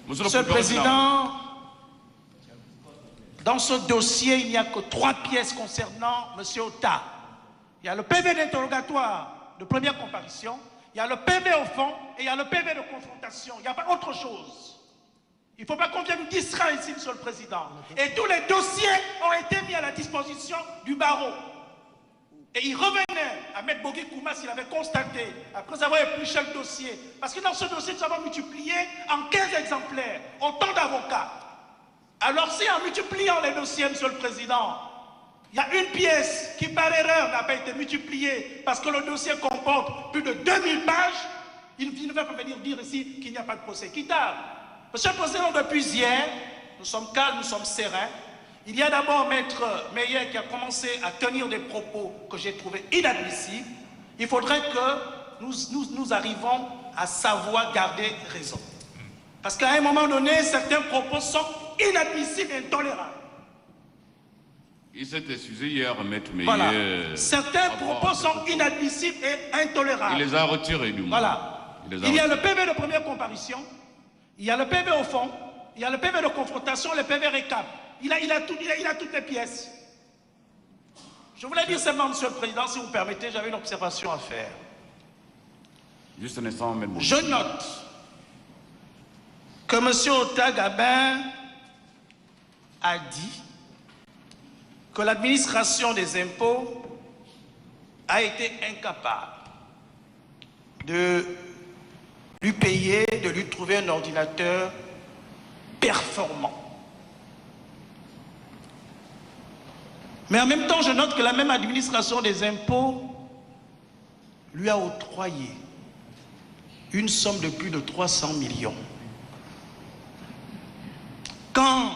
Monsieur le Président, dans ce dossier, il n'y a que 3 pièces concernant M. Otta. Il y a le PV d'interrogatoire de première comparution, il y a le PV au fond et il y a le PV de confrontation. Il n'y a pas autre chose. Il ne faut pas qu'on vienne distraire ici, Monsieur le Président. Et tous les dossiers ont été mis à la disposition du barreau. Et il revenait à M. Bogi Kouma s'il avait constaté, après avoir épluché le dossier, parce que dans ce dossier, nous avons multiplié en 15 exemplaires, autant d'avocats. Alors si en multipliant les dossiers, Monsieur le Président, il y a une pièce qui par erreur n'a pas été multipliée parce que le dossier comporte plus de 2000 pages, il ne va pas venir dire ici qu'il n'y a pas de procès équitable. Monsieur le Président, depuis hier, nous sommes calmes, nous sommes sereins. Il y a d'abord Maître Meyer qui a commencé à tenir des propos que j'ai trouvés inadmissibles. Il faudrait que nous arrivons à savoir garder raison. Parce qu'à un moment donné, certains propos sont inadmissibles et intolérables. Il s'est excusé hier, Maître Meyer. Voilà. Certains propos sont inadmissibles et intolérables. Il les a retirés du moins. Voilà. Il y a le PV de première comparution, il y a le PV au fond, il y a le PV de confrontation, le PV récap. Il a toutes les pièces. Je voulais dire seulement, Monsieur le Président, si vous permettez, j'avais une observation à faire. Juste un instant, Maître Bogi. Je note que M. Otta Gabin a dit que l'administration des impôts a été incapable de lui payer, de lui trouver un ordinateur performant. Mais en même temps, je note que la même administration des impôts lui a octroyé une somme de plus de 300 millions. Quand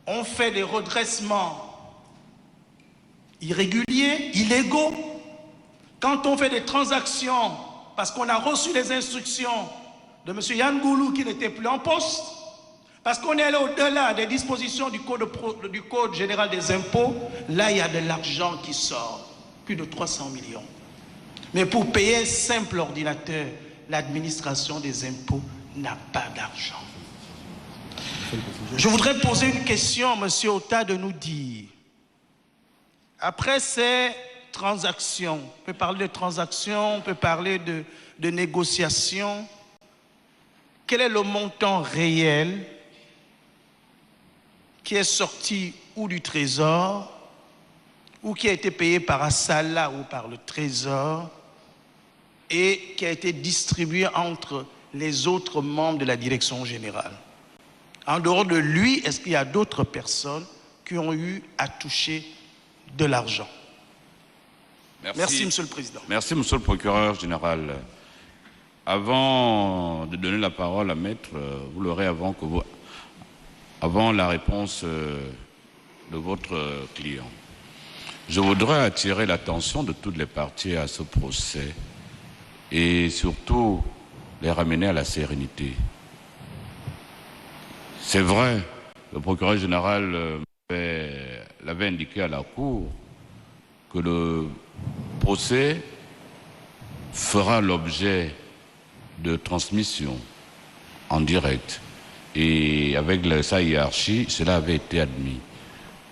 on fait des redressements irréguliers, illégaux, quand on fait des transactions parce qu'on a reçu les instructions de M. Yann Goulou qui n'était plus en poste, parce qu'on est allé au-delà des dispositions du Code général des impôts, là il y a de l'argent qui sort, plus de 300 millions. Mais pour payer un simple ordinateur, l'administration des impôts n'a pas d'argent. Je voudrais poser une question à M. Otta de nous dire, après ces transactions, on peut parler de transactions, on peut parler de négociations, quel est le montant réel qui est sorti ou du Trésor ou qui a été payé par Assala ou par le Trésor et qui a été distribué entre les autres membres de la direction générale. En dehors de lui, est-ce qu'il y a d'autres personnes qui ont eu à toucher de l'argent? Merci, Monsieur le Président. Merci, Monsieur le Procureur général. Avant de donner la parole à Maître, vous l'aurez avant la réponse de votre client. Je voudrais attirer l'attention de toutes les parties à ce procès et surtout les ramener à la sérénité. C'est vrai, le procureur général l'avait indiqué à la Cour que le procès fera l'objet de transmission en direct et avec sa hiérarchie, cela avait été admis.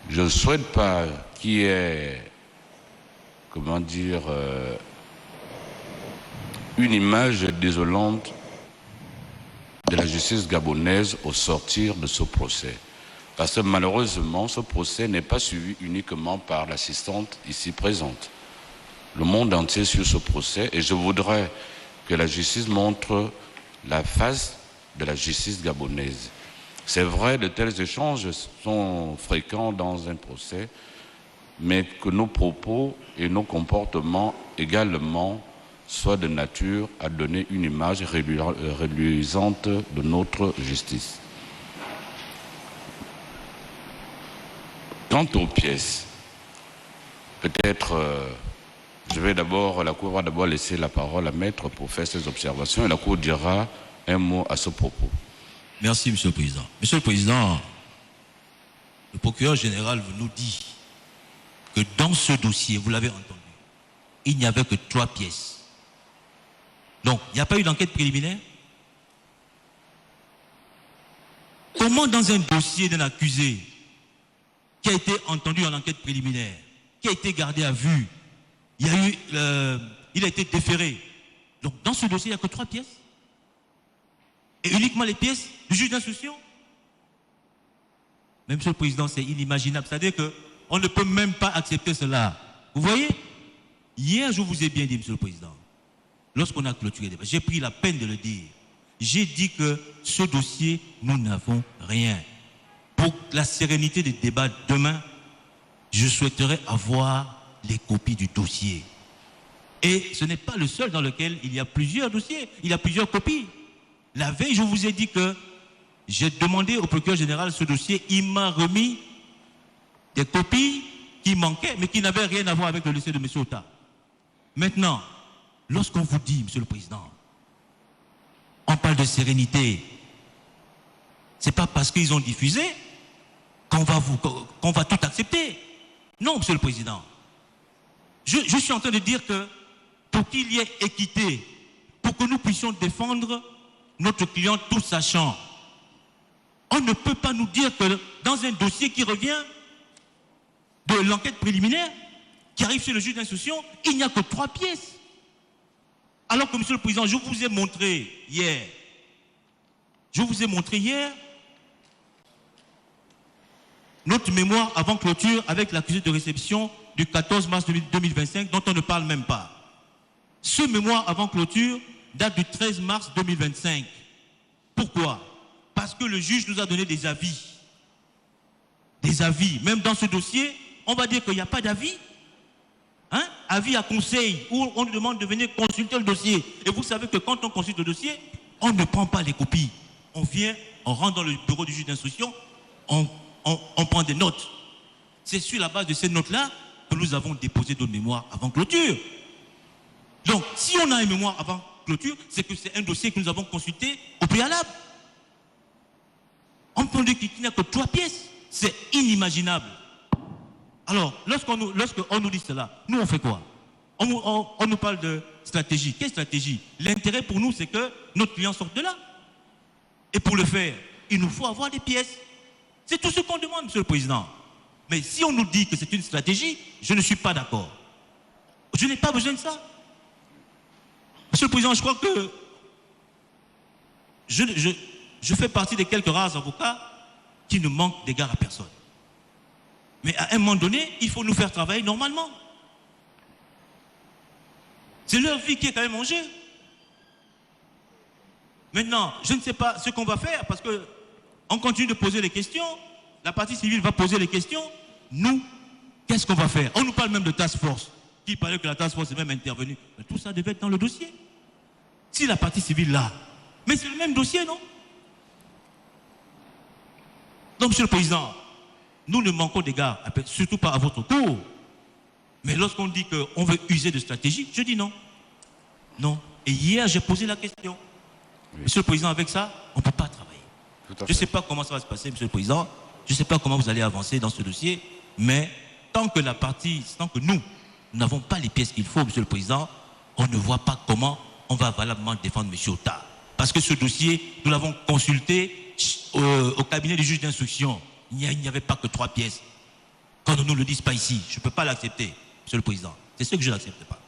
Je ne souhaite pas qu'il y ait, comment dire, une image désolante de la justice gabonaise au sortir de ce procès. Parce que malheureusement, ce procès n'est pas suivi uniquement par l'assistante ici présente. Le monde entier suit ce procès et je voudrais que la justice montre la face de la justice gabonaise. C'est vrai, de tels échanges sont fréquents dans un procès, mais que nos propos et nos comportements également soient de nature à donner une image reluisante de notre justice. Quant aux pièces, peut-être la Cour va d'abord laisser la parole à Maître pour faire ses observations et la Cour dira un mot à ce propos. Merci, Monsieur le Président. Monsieur le Président, le procureur général nous dit que dans ce dossier, vous l'avez entendu, il n'y avait que 3 pièces. Donc, il n'y a pas eu d'enquête préliminaire? Comment dans un dossier d'un accusé qui a été entendu en enquête préliminaire, qui a été gardé à vue, il a été déféré. Donc, dans ce dossier, il n'y a que 3 pièces? Et uniquement les pièces du juge d'instruction? Mais Monsieur le Président, c'est inimaginable. C'est-à-dire qu'on ne peut même pas accepter cela. Vous voyez? Hier, je vous ai bien dit, Monsieur le Président, lorsqu'on a clôturé le débat, j'ai pris la peine de le dire. J'ai dit que ce dossier, nous n'avons rien. Pour la sérénité des débats demain, je souhaiterais avoir les copies du dossier. Et ce n'est pas le seul dans lequel il y a plusieurs dossiers, il y a plusieurs copies. La veille, je vous ai dit que j'ai demandé au procureur général ce dossier, il m'a remis des copies qui manquaient, mais qui n'avaient rien à voir avec le dossier de M. Ota. Maintenant, lorsqu'on vous dit, Monsieur le Président, on parle de sérénité, c'est pas parce qu'ils ont diffusé qu'on va tout accepter. Non, Monsieur le Président. Je suis en train de dire que pour qu'il y ait équité, pour que nous puissions défendre notre client tout sachant, on ne peut pas nous dire que dans un dossier qui revient de l'enquête préliminaire, qui arrive chez le juge d'instruction, il n'y a que 3 pièces. Alors que, Monsieur le Président, je vous ai montré hier notre mémoire avant clôture avec l'accusé de réception du 14 mars 2025 dont on ne parle même pas. Ce mémoire avant clôture date du 13 mars 2025. Pourquoi? Parce que le juge nous a donné des avis. Des avis. Même dans ce dossier, on va dire qu'il n'y a pas d'avis. Hein? Avis à conseil, où on nous demande de venir consulter le dossier. Et vous savez que quand on consulte le dossier, on ne prend pas les copies. On vient, on rentre dans le bureau du juge d'instruction, on prend des notes. C'est sur la base de ces notes-là que nous avons déposé notre mémoire avant clôture. Donc, si on a un mémoire avant clôture, c'est que c'est un dossier que nous avons consulté au préalable. On peut dire qu'il n'y a que 3 pièces. C'est inimaginable. Alors, lorsqu'on nous dit cela, nous on fait quoi? On nous parle de stratégie. Quelle stratégie? L'intérêt pour nous, c'est que notre client sorte de là. Et pour le faire, il nous faut avoir des pièces. C'est tout ce qu'on demande, Monsieur le Président. Mais si on nous dit que c'est une stratégie, je ne suis pas d'accord. Je n'ai pas besoin de ça. Monsieur le Président, je crois que je fais partie des quelques rares avocats qui ne manquent d'égard à personne. Mais à un moment donné, il faut nous faire travailler normalement. C'est leur vie qui est quand même en jeu. Maintenant, je ne sais pas ce qu'on va faire parce qu'on continue de poser les questions. La partie civile va poser les questions. Nous, qu'est-ce qu'on va faire? On nous parle même de task force. Qui parlait que la task force est même intervenue. Mais tout ça devait être dans le dossier. Si la partie civile là, mais c'est le même dossier, non? Donc, Monsieur le Président, nous ne manquons d'égard, surtout pas à votre cours. Mais lorsqu'on dit qu'on veut user de stratégie, je dis non. Non. Et hier, j'ai posé la question. Oui. Monsieur le Président, avec ça, on ne peut pas travailler. Je ne sais pas comment ça va se passer, Monsieur le Président. Je ne sais pas comment vous allez avancer dans ce dossier. Mais tant que nous n'avons pas les pièces qu'il faut, Monsieur le Président, on ne voit pas comment on va valablement défendre M. Otta. Parce que ce dossier, nous l'avons consulté au cabinet du juge d'instruction. Il n'y avait pas que 3 pièces. Quand on ne nous le dise pas ici, je ne peux pas l'accepter, Monsieur le Président. C'est ce que je n'accepte pas.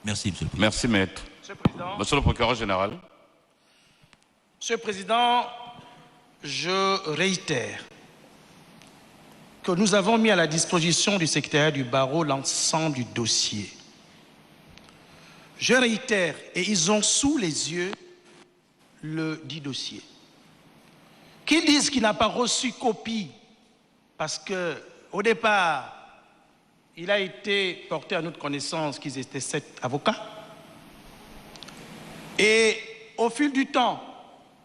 Merci, Monsieur le Président. Merci, Maître. Monsieur le Président. Monsieur le procureur général. Monsieur le Président, je réitère que nous avons mis à la disposition du secrétaire du barreau l'ensemble du dossier. Je réitère, et ils ont sous les yeux le dit dossier. Qu'ils disent qu'il n'a pas reçu copie, parce qu'au départ, il a été porté à notre connaissance qu'ils étaient 7 avocats. Et au fil du temps,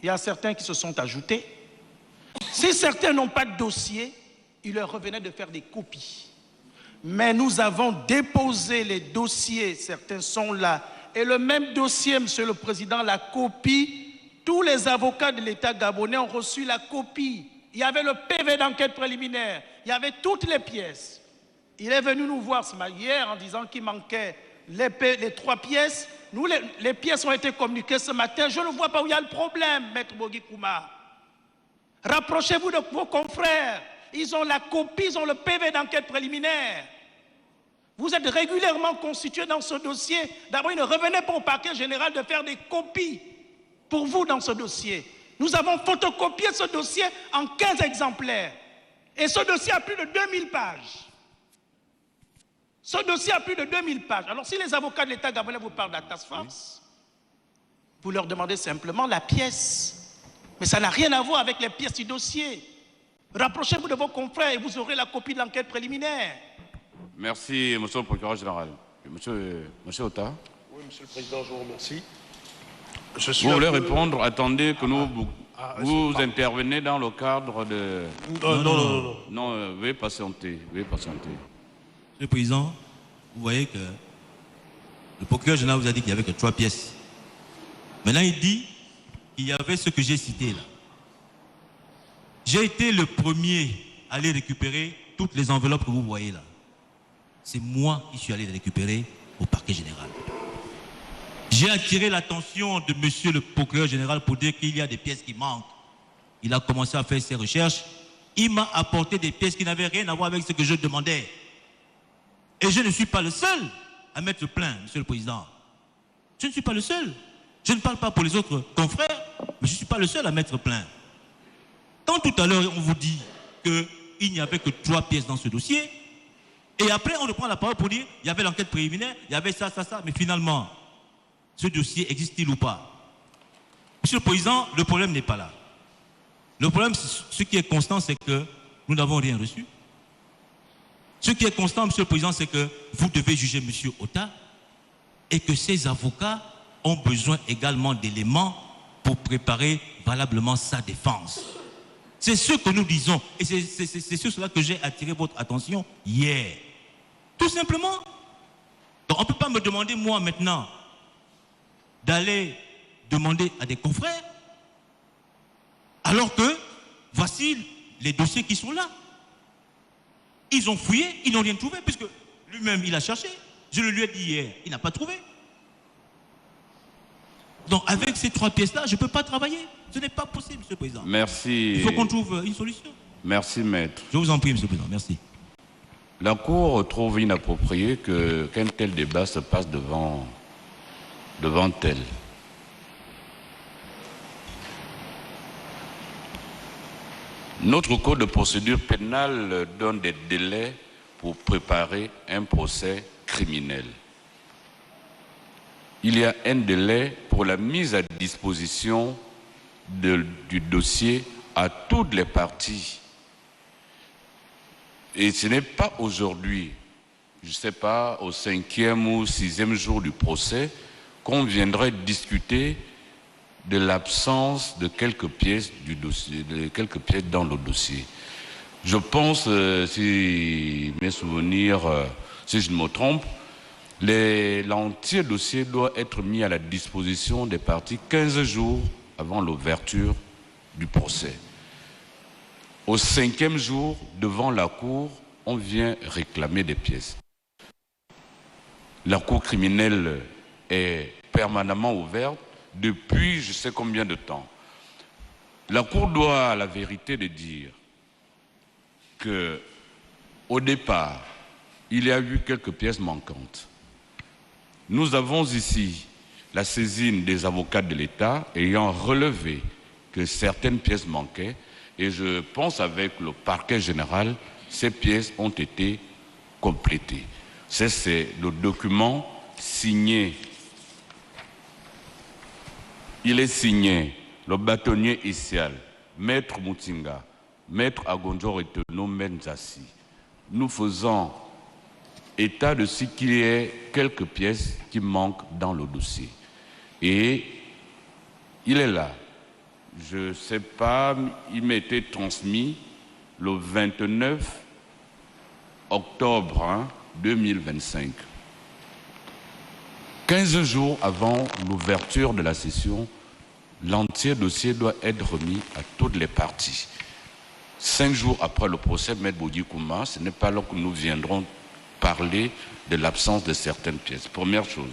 il y a certains qui se sont ajoutés. Si certains n'ont pas de dossier, il leur revenait de faire des copies. Mais nous avons déposé les dossiers, certains sont là. Et le même dossier, Monsieur le Président, la copie, tous les avocats de l'État gabonais ont reçu la copie. Il y avait le PV d'enquête préliminaire, il y avait toutes les pièces. Il est venu nous voir hier en disant qu'il manquait les 3 pièces. Nous, les pièces ont été communiquées ce matin. Je ne vois pas où il y a le problème, Maître Bogi Kouma. Rapprochez-vous de vos confrères. Ils ont la copie, ils ont le PV d'enquête préliminaire. Vous êtes régulièrement constitué dans ce dossier. D'abord, il ne revenait pas au parquet général de faire des copies pour vous dans ce dossier. Nous avons photocopié ce dossier en 15 exemplaires. Et ce dossier a plus de 2000 pages. Ce dossier a plus de 2000 pages. Alors, si les avocats de l'État gabonais vous parlent de la task force, vous leur demandez simplement la pièce. Mais ça n'a rien à voir avec les pièces du dossier. Rapprochez-vous de vos confrères et vous aurez la copie de l'enquête préliminaire. Merci, Monsieur le procureur général. Monsieur Otta. Oui, Monsieur le Président, je vous remercie. Vous voulez répondre? Attendez que vous intervenez dans le cadre de... Non, veuillez patienter. Monsieur le Président, vous voyez que le procureur général vous a dit qu'il n'y avait que 3 pièces. Maintenant, il dit qu'il y avait ce que j'ai cité là. J'ai été le premier à aller récupérer toutes les enveloppes que vous voyez là. C'est moi qui suis allé les récupérer au parquet général. J'ai attiré l'attention de monsieur le procureur général pour dire qu'il y a des pièces qui manquent. Il a commencé à faire ses recherches. Il m'a apporté des pièces qui n'avaient rien à voir avec ce que je demandais. Et je ne suis pas le seul à mettre plainte, Monsieur le Président. Je ne suis pas le seul. Je ne parle pas pour les autres confrères, mais je ne suis pas le seul à mettre plainte. Quand tout à l'heure, on vous dit qu'il n'y avait que 3 pièces dans ce dossier, et après, on reprend la parole pour dire qu'il y avait l'enquête préliminaire, il y avait ça, mais finalement, ce dossier existe-t-il ou pas? Monsieur le Président, le problème n'est pas là. Le problème, ce qui est constant, c'est que nous n'avons rien reçu. Ce qui est constant, Monsieur le Président, c'est que vous devez juger M. Otta et que ses avocats ont besoin également d'éléments pour préparer valablement sa défense. C'est ce que nous disons et c'est sur cela que j'ai attiré votre attention hier. Tout simplement. Donc on ne peut pas me demander, moi, maintenant, d'aller demander à des confrères alors que voici les dossiers qui sont là. Ils ont fouillé, ils n'ont rien trouvé, puisque lui-même, il a cherché. Je le lui ai dit hier, il n'a pas trouvé. Donc, avec ces 3 pièces-là, je ne peux pas travailler. Ce n'est pas possible, Monsieur le Président. Merci. Il faut qu'on trouve une solution. Merci, Maître. Je vous en prie, Monsieur le Président. Merci. La Cour trouve inapproprié qu'un tel débat se passe devant elle. Notre code de procédure pénale donne des délais pour préparer un procès criminel. Il y a un délai pour la mise à disposition du dossier à toutes les parties. Et ce n'est pas aujourd'hui, je ne sais pas, au 5e ou 6e jour du procès, qu'on viendrait discuter de l'absence de quelques pièces du dossier, de quelques pièces dans le dossier. Je pense, si mes souvenirs, si je ne me trompe, l'entier dossier doit être mis à la disposition des parties 15 jours avant l'ouverture du procès. Au 5e jour, devant la cour, on vient réclamer des pièces. La cour criminelle est permanemment ouverte depuis je ne sais combien de temps. La cour doit à la vérité de dire qu'au départ, il y a eu quelques pièces manquantes. Nous avons ici la saisine des avocats de l'État ayant relevé que certaines pièces manquaient et je pense avec le parquet général, ces pièces ont été complétées. C'est le document signé. Il est signé, le bâtonnier Essial, Maître Moutinga, Maître Agonjo Reteno Menzassi. Nous faisons état de ce qu'il y ait quelques pièces qui manquent dans le dossier. Et il est là. Je ne sais pas, il m'a été transmis le 29 octobre 2025. 15 jours avant l'ouverture de la session, l'entier dossier doit être remis à toutes les parties. 5 jours après le procès, Maître Boudi Kouma, ce n'est pas là que nous viendrons parler de l'absence de certaines pièces. Première chose.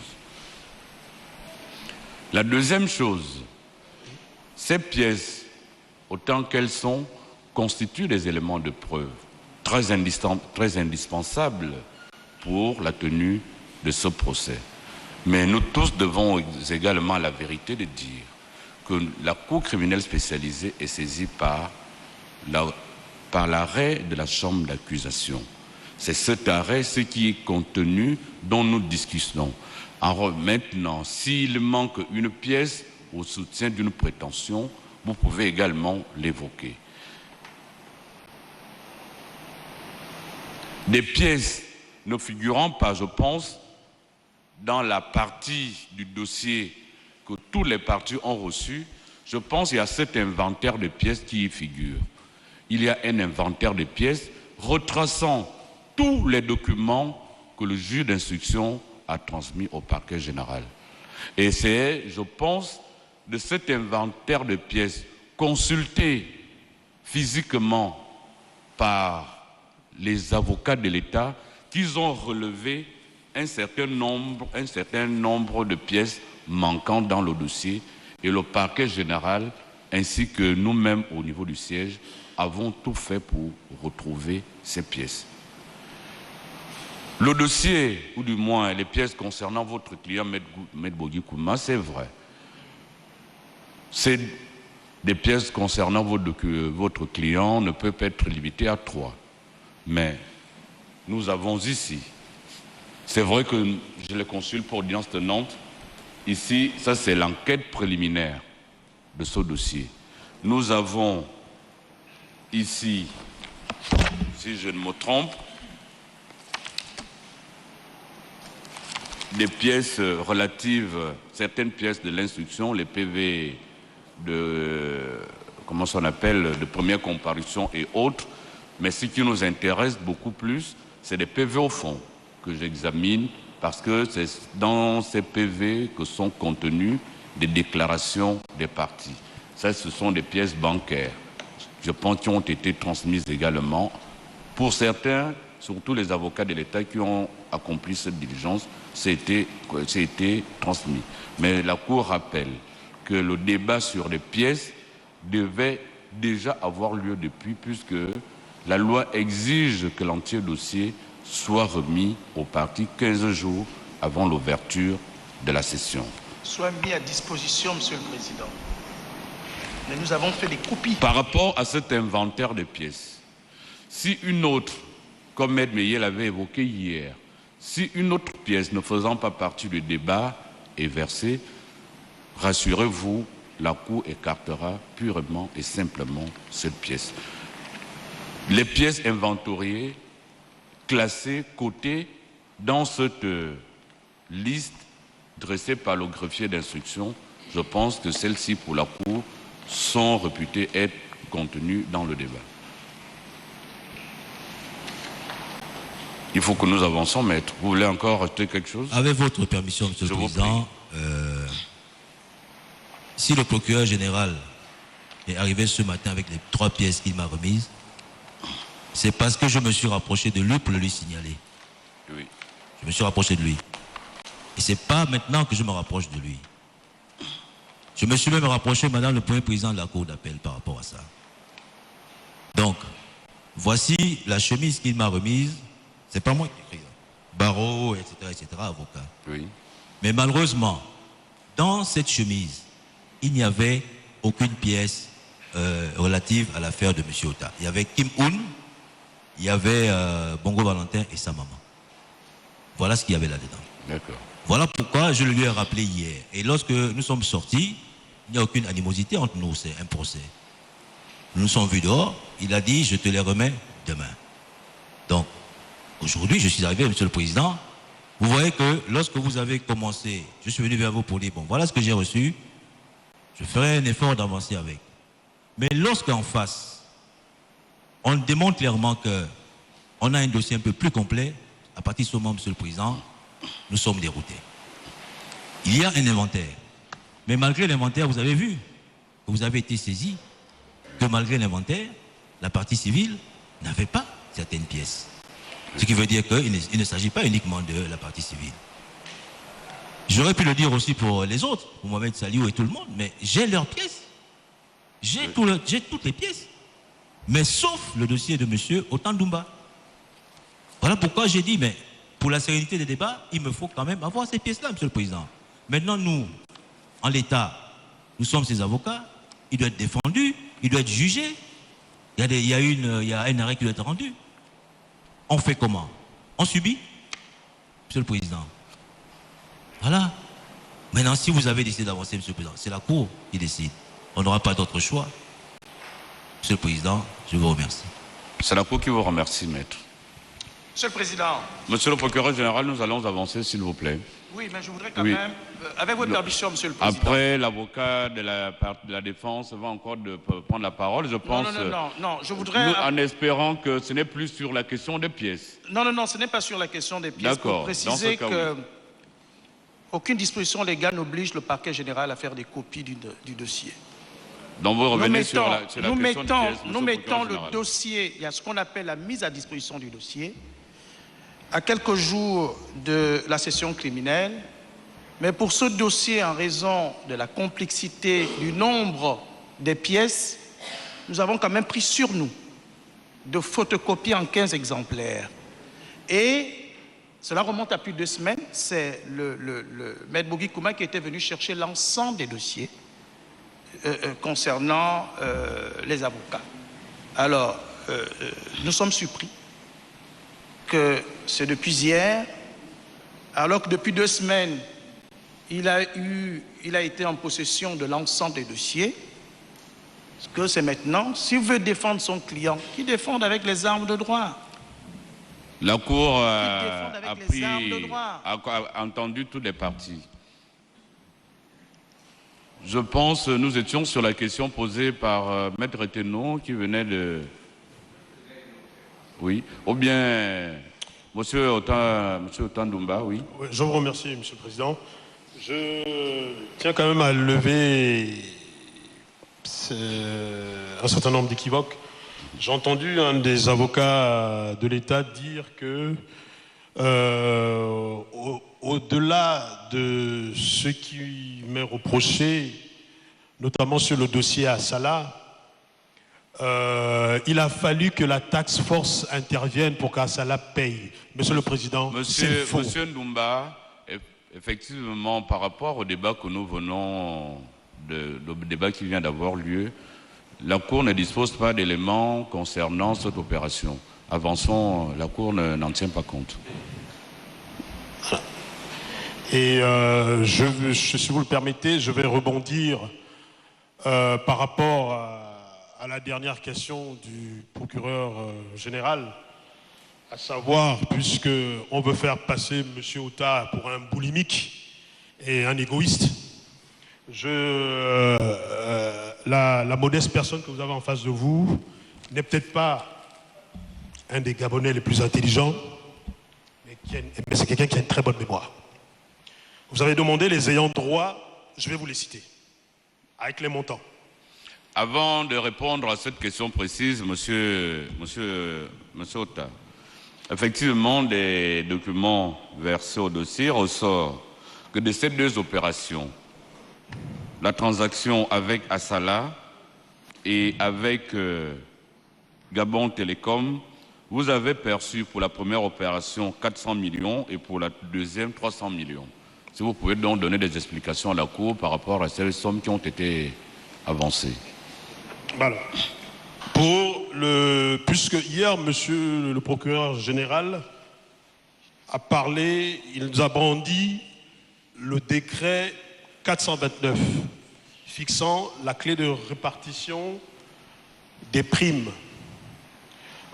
La deuxième chose, ces pièces, autant qu'elles sont, constituent des éléments de preuve très indispensables pour la tenue de ce procès. Mais nous tous devons également la vérité de dire que la Cour criminelle spécialisée est saisie par l'arrêt de la chambre d'accusation. C'est cet arrêt, ce qui est contenu, dont nous discutons. Alors maintenant, s'il manque une pièce au soutien d'une prétention, vous pouvez également l'évoquer. Des pièces ne figurant pas, je pense, dans la partie du dossier que tous les partis ont reçu, je pense qu'il y a cet inventaire de pièces qui y figure. Il y a un inventaire de pièces retraçant tous les documents que le juge d'instruction a transmis au parquet général. Et c'est, je pense, de cet inventaire de pièces consulté physiquement par les avocats de l'État qu'ils ont relevé un certain nombre de pièces manquantes dans le dossier et le parquet général ainsi que nous-mêmes au niveau du siège avons tout fait pour retrouver ces pièces. Le dossier, ou du moins les pièces concernant votre client Maître Boudi Kouma, c'est vrai. C'est des pièces concernant votre client ne peuvent être limitées à 3. Mais nous avons ici, c'est vrai que je les consulte pour audience tenante, ici, ça c'est l'enquête préliminaire de ce dossier. Nous avons ici, si je ne me trompe, des pièces relatives, certaines pièces de l'instruction, les PV de, comment on appelle, de première comparution et autres, mais ce qui nous intéresse beaucoup plus, c'est des PV au fond que j'examine parce que c'est dans ces PV que sont contenues des déclarations des parties. Ça, ce sont des pièces bancaires, je pense, qui ont été transmises également. Pour certains, surtout les avocats de l'État qui ont accompli cette diligence, c'est été transmis. Mais la Cour rappelle que le débat sur les pièces devait déjà avoir lieu depuis, puisque la loi exige que l'entier dossier soit remis aux parties 15 jours avant l'ouverture de la session. Soit mis à disposition, Monsieur le Président. Mais nous avons fait des copies. Par rapport à cet inventaire de pièces, si une autre, comme Maître Meillet l'avait évoqué hier, si une autre pièce ne faisant pas partie du débat est versée, rassurez-vous, la Cour écartera purement et simplement cette pièce. Les pièces inventoriées, classées, cotées dans cette liste dressée par le greffier d'instruction, je pense que celles-ci, pour la Cour, sont réputées être contenues dans le débat. Il faut que nous avancions, maître. Vous voulez encore ajouter quelque chose? Avec votre permission, Monsieur le Président, si le procureur général est arrivé ce matin avec les 3 pièces qu'il m'a remises, c'est parce que je me suis rapproché de lui pour le lui signaler. Oui. Je me suis rapproché de lui. Et c'est pas maintenant que je me rapproche de lui. Je me suis même rapproché, Madame le Premier Président de la Cour d'appel, par rapport à ça. Donc, voici la chemise qu'il m'a remise. C'est pas moi qui écris. Barreau, etc., avocat. Oui. Mais malheureusement, dans cette chemise, il n'y avait aucune pièce relative à l'affaire de M. Ota. Il y avait Kim Un, il y avait Bongo Valentin et sa maman. Voilà ce qu'il y avait là-dedans. D'accord. Voilà pourquoi je le lui ai rappelé hier. Et lorsque nous sommes sortis, il n'y a aucune animosité entre nous, c'est un procès. Nous nous sommes vus dehors, il a dit, je te les remets demain. Donc, aujourd'hui, je suis arrivé, Monsieur le Président. Vous voyez que lorsque vous avez commencé, je suis venu vers vous pour dire, bon, voilà ce que j'ai reçu, je ferai un effort d'avancer avec. Mais lorsqu'en face, on démontre clairement qu'on a un dossier un peu plus complet, à partir de ce moment, Monsieur le Président, nous sommes déroutés. Il y a un inventaire. Mais malgré l'inventaire, vous avez vu, vous avez été saisi, que malgré l'inventaire, la partie civile n'avait pas certaines pièces. Ce qui veut dire qu'il ne s'agit pas uniquement de la partie civile. J'aurais pu le dire aussi pour les autres, pour Mohamed Saliou et tout le monde, mais j'ai leurs pièces. J'ai toutes les pièces. Mais sauf le dossier de M. Otandumba. Voilà pourquoi j'ai dit, mais pour la sérénité des débats, il me faut quand même avoir ces pièces-là, Monsieur le Président. Maintenant, nous, en l'État, nous sommes ses avocats, il doit être défendu, il doit être jugé. Il y a un arrêt qui doit être rendu. On fait comment? On subit, Monsieur le Président. Voilà. Maintenant, si vous avez décidé d'avancer, Monsieur le Président, c'est la Cour qui décide. On n'aura pas d'autre choix. Monsieur le Président, je vous remercie. C'est la Cour qui vous remercie, maître. Monsieur le Président. Monsieur le procureur général, nous allons avancer, s'il vous plaît. Oui, mais je voudrais quand même, avec votre permission, Monsieur le Président. Après, l'avocat de la défense va encore prendre la parole, je pense. Non, je voudrais... en espérant que ce n'est plus sur la question des pièces. Non, ce n'est pas sur la question des pièces. D'accord. Pour préciser que aucune disposition légale n'oblige le parquet général à faire des copies du dossier. Donc vous revenez sur la question des pièces. Nous mettons le dossier, il y a ce qu'on appelle la mise à disposition du dossier, à quelques jours de la session criminelle, mais pour ce dossier, en raison de la complexité du nombre des pièces, nous avons quand même pris sur nous de photocopier en 15 exemplaires. Et cela remonte à plus de 2 semaines, c'est le maître Bougui Kouma qui était venu chercher l'ensemble des dossiers concernant les avocats. Alors, nous sommes surpris que c'est depuis hier, alors que depuis 2 semaines, il a été en possession de l'ensemble des dossiers, que c'est maintenant, s'il veut défendre son client, qu'il défende avec les armes de droit. La Cour a entendu toutes les parties. Je pense que nous étions sur la question posée par Maître Tenon qui venait de... Oui, ou bien Monsieur Otandumba, oui. Je vous remercie, Monsieur le Président. Je tiens quand même à lever un certain nombre d'équivoques. J'ai entendu un des avocats de l'État dire que, au-delà de ce qui m'est reproché, notamment sur le dossier à Salah, il a fallu que la task force intervienne pour qu'Assala paye. Monsieur le Président, c'est faux. Monsieur Ndoumba, effectivement, par rapport au débat que nous venons débat qui vient d'avoir lieu. La Cour ne dispose pas d'éléments concernant cette opération. Avançons, la Cour n'en tient pas compte. Et si vous le permettez, je vais rebondir par rapport à la dernière question du procureur général, à savoir, puisqu'on veut faire passer M. Ota pour un boulimique et un égoïste, la modeste personne que vous avez en face de vous n'est peut-être pas un des Gabonais les plus intelligents, mais c'est quelqu'un qui a une très bonne mémoire. Vous avez demandé les ayants droit, je vais vous les citer, avec les montants. Avant de répondre à cette question précise, monsieur Ota, effectivement, des documents versés au dossier ressortent que de ces deux opérations, la transaction avec Assala et avec Gabon Télécom, vous avez perçu pour la première opération 400 millions et pour la deuxième 300 millions. Si vous pouvez donc donner des explications à la Cour par rapport à ces sommes qui ont été avancées. Voilà. Puisque hier, monsieur le procureur général a parlé, il nous a brandi le décret 429 fixant la clé de répartition des primes.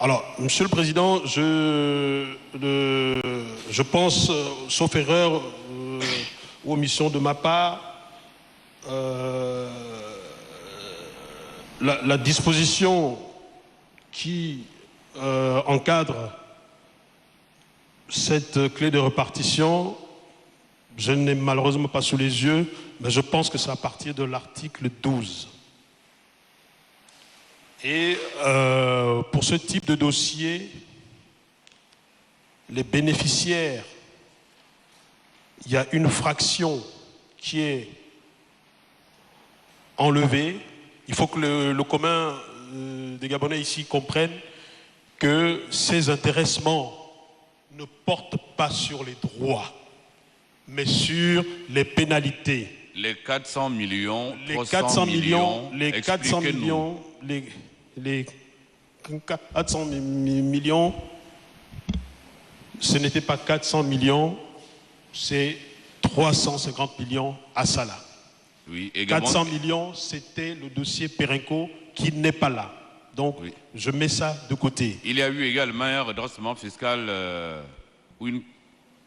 Alors, monsieur le Président, je pense, sauf erreur ou omission de ma part, la disposition qui encadre cette clé de répartition, je ne l'ai malheureusement pas sous les yeux, mais je pense que c'est à partir de l'article 12. Et pour ce type de dossier, les bénéficiaires, il y a une fraction qui est enlevée. Il faut que le commun des Gabonais ici comprenne que ces intéressements ne portent pas sur les droits, mais sur les pénalités. Les 400 millions, les 400 millions, les 400 millions, les 400 millions, ce n'était pas 400 millions, c'est 350 millions à Sala. Oui, également... 400 millions, c'était le dossier Perenco qui n'est pas là. Donc, oui, je mets ça de côté. Il y a eu également un redressement fiscal ou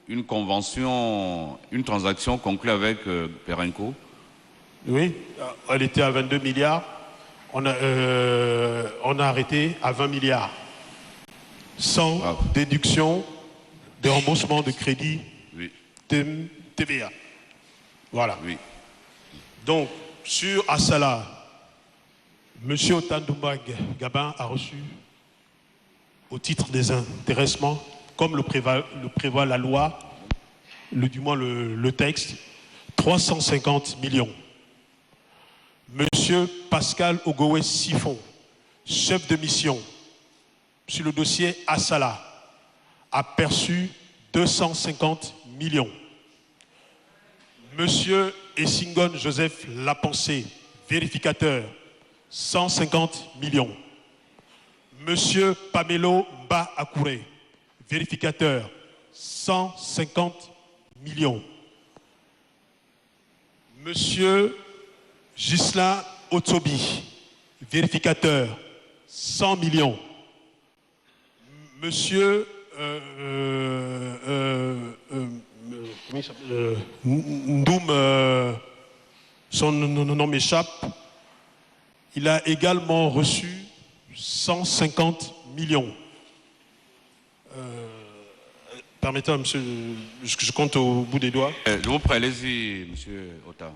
une convention, une transaction conclue avec Perenco. Oui, elle était à 22 milliards. On a arrêté à 20 milliards. Sans déduction de remboursement de crédit, oui, TVA. Voilà. Oui. Donc, sur Assala, M. Otandoumba Gabin a reçu, au titre des intéressements, comme le prévoit la loi, du moins le texte, 350 millions. M. Pascal Ogowe Sifon, chef de mission sur le dossier Assala, a perçu 250 millions. M. Essingon Joseph Lapensé, vérificateur, 150 millions. Monsieur Pamelo Mba Akouré, vérificateur, 150 millions. Monsieur Gisela Otsobi, vérificateur, 100 millions. Monsieur Ndoum, son nom m'échappe, il a également reçu 150 millions. Permettez-moi, monsieur, je compte au bout des doigts. Je vous prie, allez-y, monsieur Ota.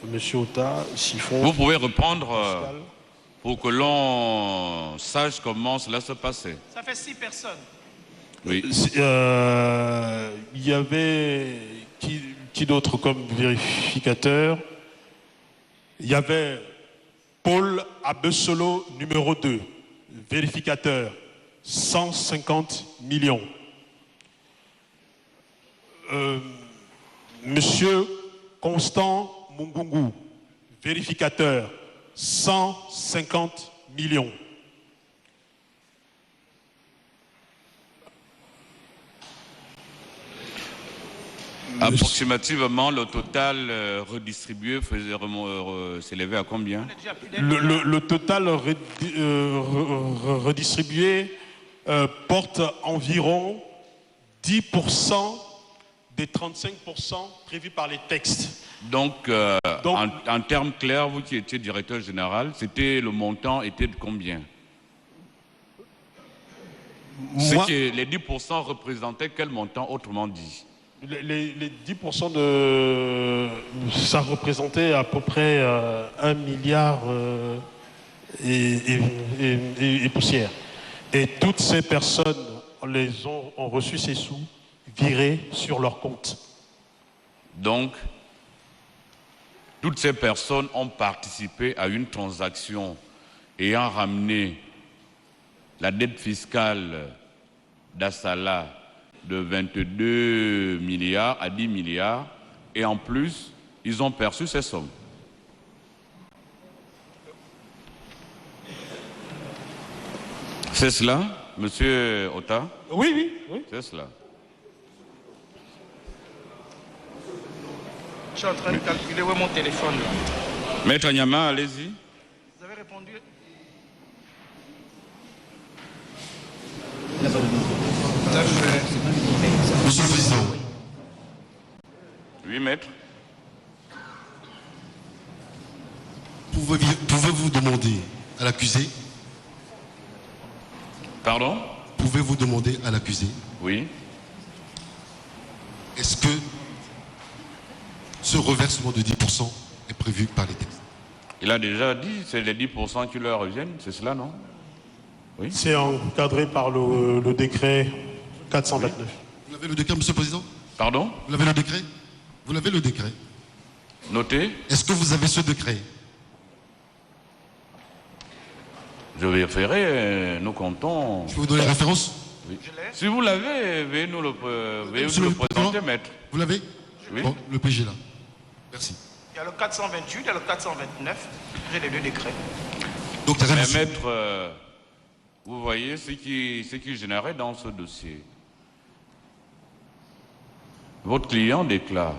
Monsieur Ota, Sifon... Vous pouvez reprendre pour que l'on sache comment cela se passait. Ça fait 6 personnes. Oui. Il y avait qui d'autre comme vérificateur? Il y avait Paul Abesolo, numéro 2, vérificateur, 150 millions. Monsieur Constant Mungungu, vérificateur, 150 millions. Approximativement, le total redistribué s'élevait à combien? Le total redistribué porte environ 10% des 35% prévus par les textes. Donc, en termes clairs, vous qui étiez directeur général, le montant était de combien? Les 10% représentaient quel montant, autrement dit? Les 10% ça représentait à peu près 1 milliard et poussière. Et toutes ces personnes ont reçu ces sous virés sur leur compte. Donc, toutes ces personnes ont participé à une transaction ayant ramené la dette fiscale d'Assala de 22 milliards à 10 milliards, et en plus, ils ont perçu ces sommes. C'est cela, Monsieur Ota? Oui. C'est cela. Je suis en train de calculer où est mon téléphone là. Maître Nyama, allez-y. Vous avez répondu? Monsieur le Président. Oui, maître. Pouvez-vous demander à l'accusé? Pardon? Pouvez-vous demander à l'accusé? Oui. Est-ce que ce reversement de 10% est prévu par les textes? Il a déjà dit, c'est les 10% qui leur reviennent, c'est cela, non? Oui. C'est encadré par le décret 429. Oui. Vous avez le décret, Monsieur le Président? Pardon? Vous avez le décret? Vous l'avez le décret? Notez. Est-ce que vous avez ce décret? Je vérifierai, nous comptons. Je peux vous donner la référence? Oui. Si vous l'avez, veuillez nous le présenter, maître. Vous l'avez? Oui. Bon, le PG là. Merci. Il y a le 428, il y a le 429. J'ai les deux décrets. Donc, mais maître, vous voyez ce qui générait dans ce dossier. Votre client déclare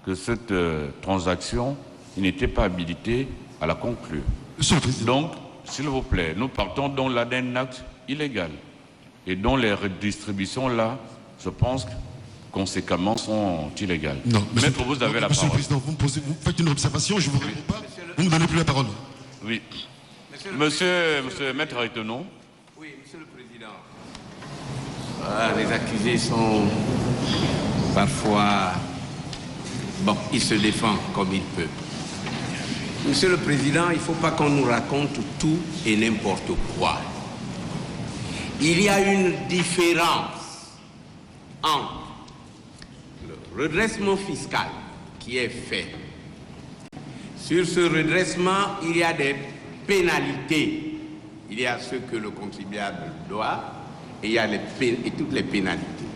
que cette transaction, il n'était pas habilité à la conclure. Monsieur le Président. Donc, s'il vous plaît, nous partons dans d'un acte illégal. Et dont les redistributions là, je pense que conséquemment sont illégales. Non, maître, vous avez la Monsieur parole. le Président, vous faites une observation, je ne vous réponds pas. Vous ne me donnez plus la parole. Oui. Monsieur Maître Retenon. Oui, Monsieur le Président. Les accusés sont parfois... Bon, ils se défendent comme ils peuvent. Monsieur le Président, il ne faut pas qu'on nous raconte tout et n'importe quoi. Il y a une différence entre le redressement fiscal qui est fait. Sur ce redressement, il y a des pénalités. Il y a ce que le contribuable doit et il y a toutes les pénalités.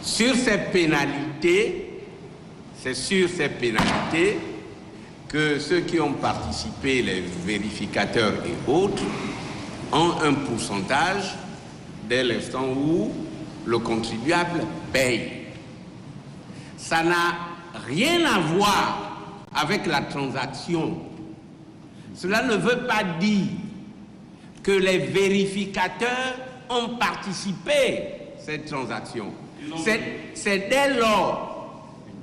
Sur ces pénalités, c'est sur ces pénalités que ceux qui ont participé, les vérificateurs et autres, ont un pourcentage dès l'instant où le contribuable paye. Ça n'a rien à voir avec la transaction. Cela ne veut pas dire que les vérificateurs ont participé à cette transaction. C'est dès lors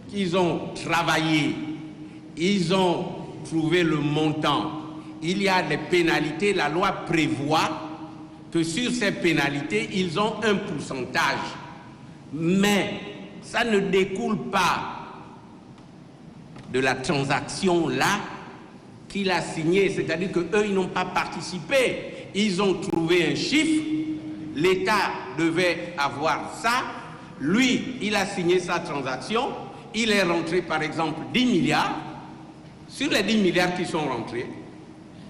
qu'ils ont travaillé, ils ont trouvé le montant. Il y a des pénalités, la loi prévoit que sur ces pénalités, ils ont un pourcentage. Mais ça ne découle pas de la transaction là qu'il a signée, c'est-à-dire qu'eux, ils n'ont pas participé. Ils ont trouvé un chiffre, l'État devait avoir ça, lui, il a signé sa transaction, il est rentré par exemple 10 milliards, sur les 10 milliards qui sont rentrés,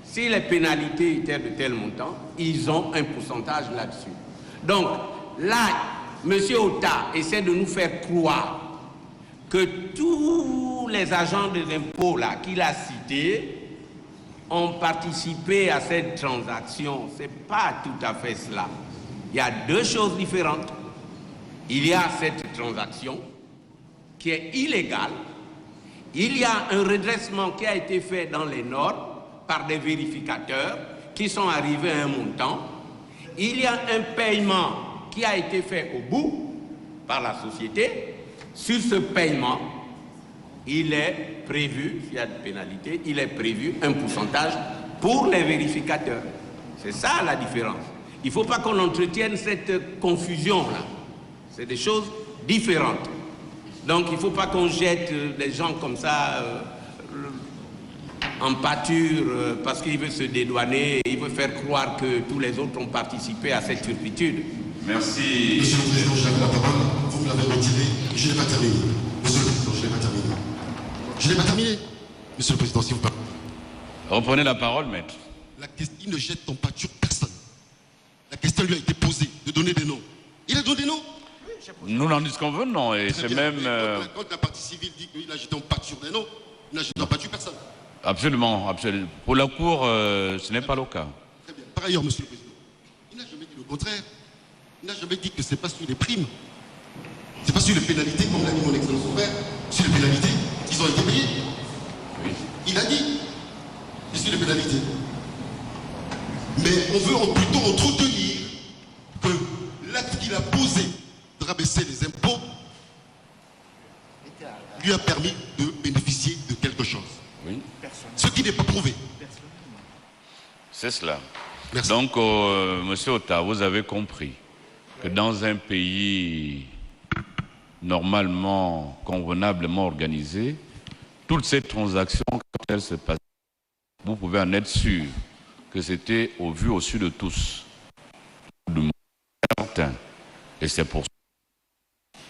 si les pénalités étaient de tel montant, ils ont un pourcentage là-dessus. Donc là, M. Ota essaie de nous faire croire que tous tous les agents des impôts là qu'il a cités ont participé à cette transaction. Ce n'est pas tout à fait cela. Il y a deux choses différentes. Il y a cette transaction qui est illégale. Il y a un redressement qui a été fait dans les normes par des vérificateurs qui sont arrivés à un montant. Il y a un paiement qui a été fait au bout par la société. Sur ce paiement, il est prévu, s'il y a de pénalité, il est prévu un pourcentage pour les vérificateurs. C'est ça la différence. Il ne faut pas qu'on entretienne cette confusion-là. C'est des choses différentes. Donc il ne faut pas qu'on jette les gens comme ça en pâture parce qu'il veut se dédouaner, il veut faire croire que tous les autres ont participé à cette turpitude. Merci. Monsieur le Président, j'ai la parole. Vous me l'avez retiré. Je n'ai pas terminé. Monsieur le Président, je n'ai pas terminé. Je n'ai pas terminé. Monsieur le Président, s'il vous plaît. Reprenez la parole, maître. Il ne jette en pâture personne. La question lui a été posée de donner des noms. Il a donné des noms. Nous n'en disconvenons et c'est même... Quand la partie civile dit qu'il a jeté en pâture des noms, il n'a jeté en pâture personne. Absolument, absolument. Pour la Cour, ce n'est pas le cas. Très bien. Par ailleurs, Monsieur le Président, il n'a jamais dit le contraire. Il n'a jamais dit que ce n'est pas sur les primes. Ce n'est pas sur les pénalités, comme l'a dit mon excellence son frère, sur les pénalités qu'ils ont été payés. Oui. Il a dit, c'est sur les pénalités. Mais on veut plutôt entretenir que l'acte qu'il a posé de rabaisser les impôts lui a permis de bénéficier de quelque chose. Oui. Ce qui n'est pas prouvé. C'est cela. Merci. Donc, Monsieur Ota, vous avez compris que dans un pays normalement, convenablement organisé, toutes ces transactions, quand elles se passent, vous pouvez en être sûr que c'était au vu, au su de tous. De certains. Et c'est pour ça.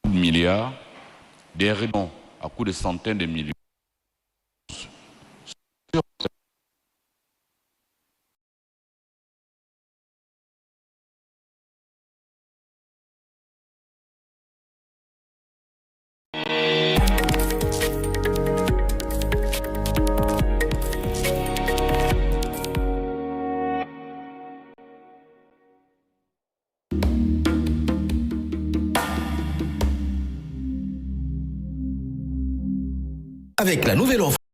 De milliards, des raisons à coût de centaines de millions. Avec la nouvelle offre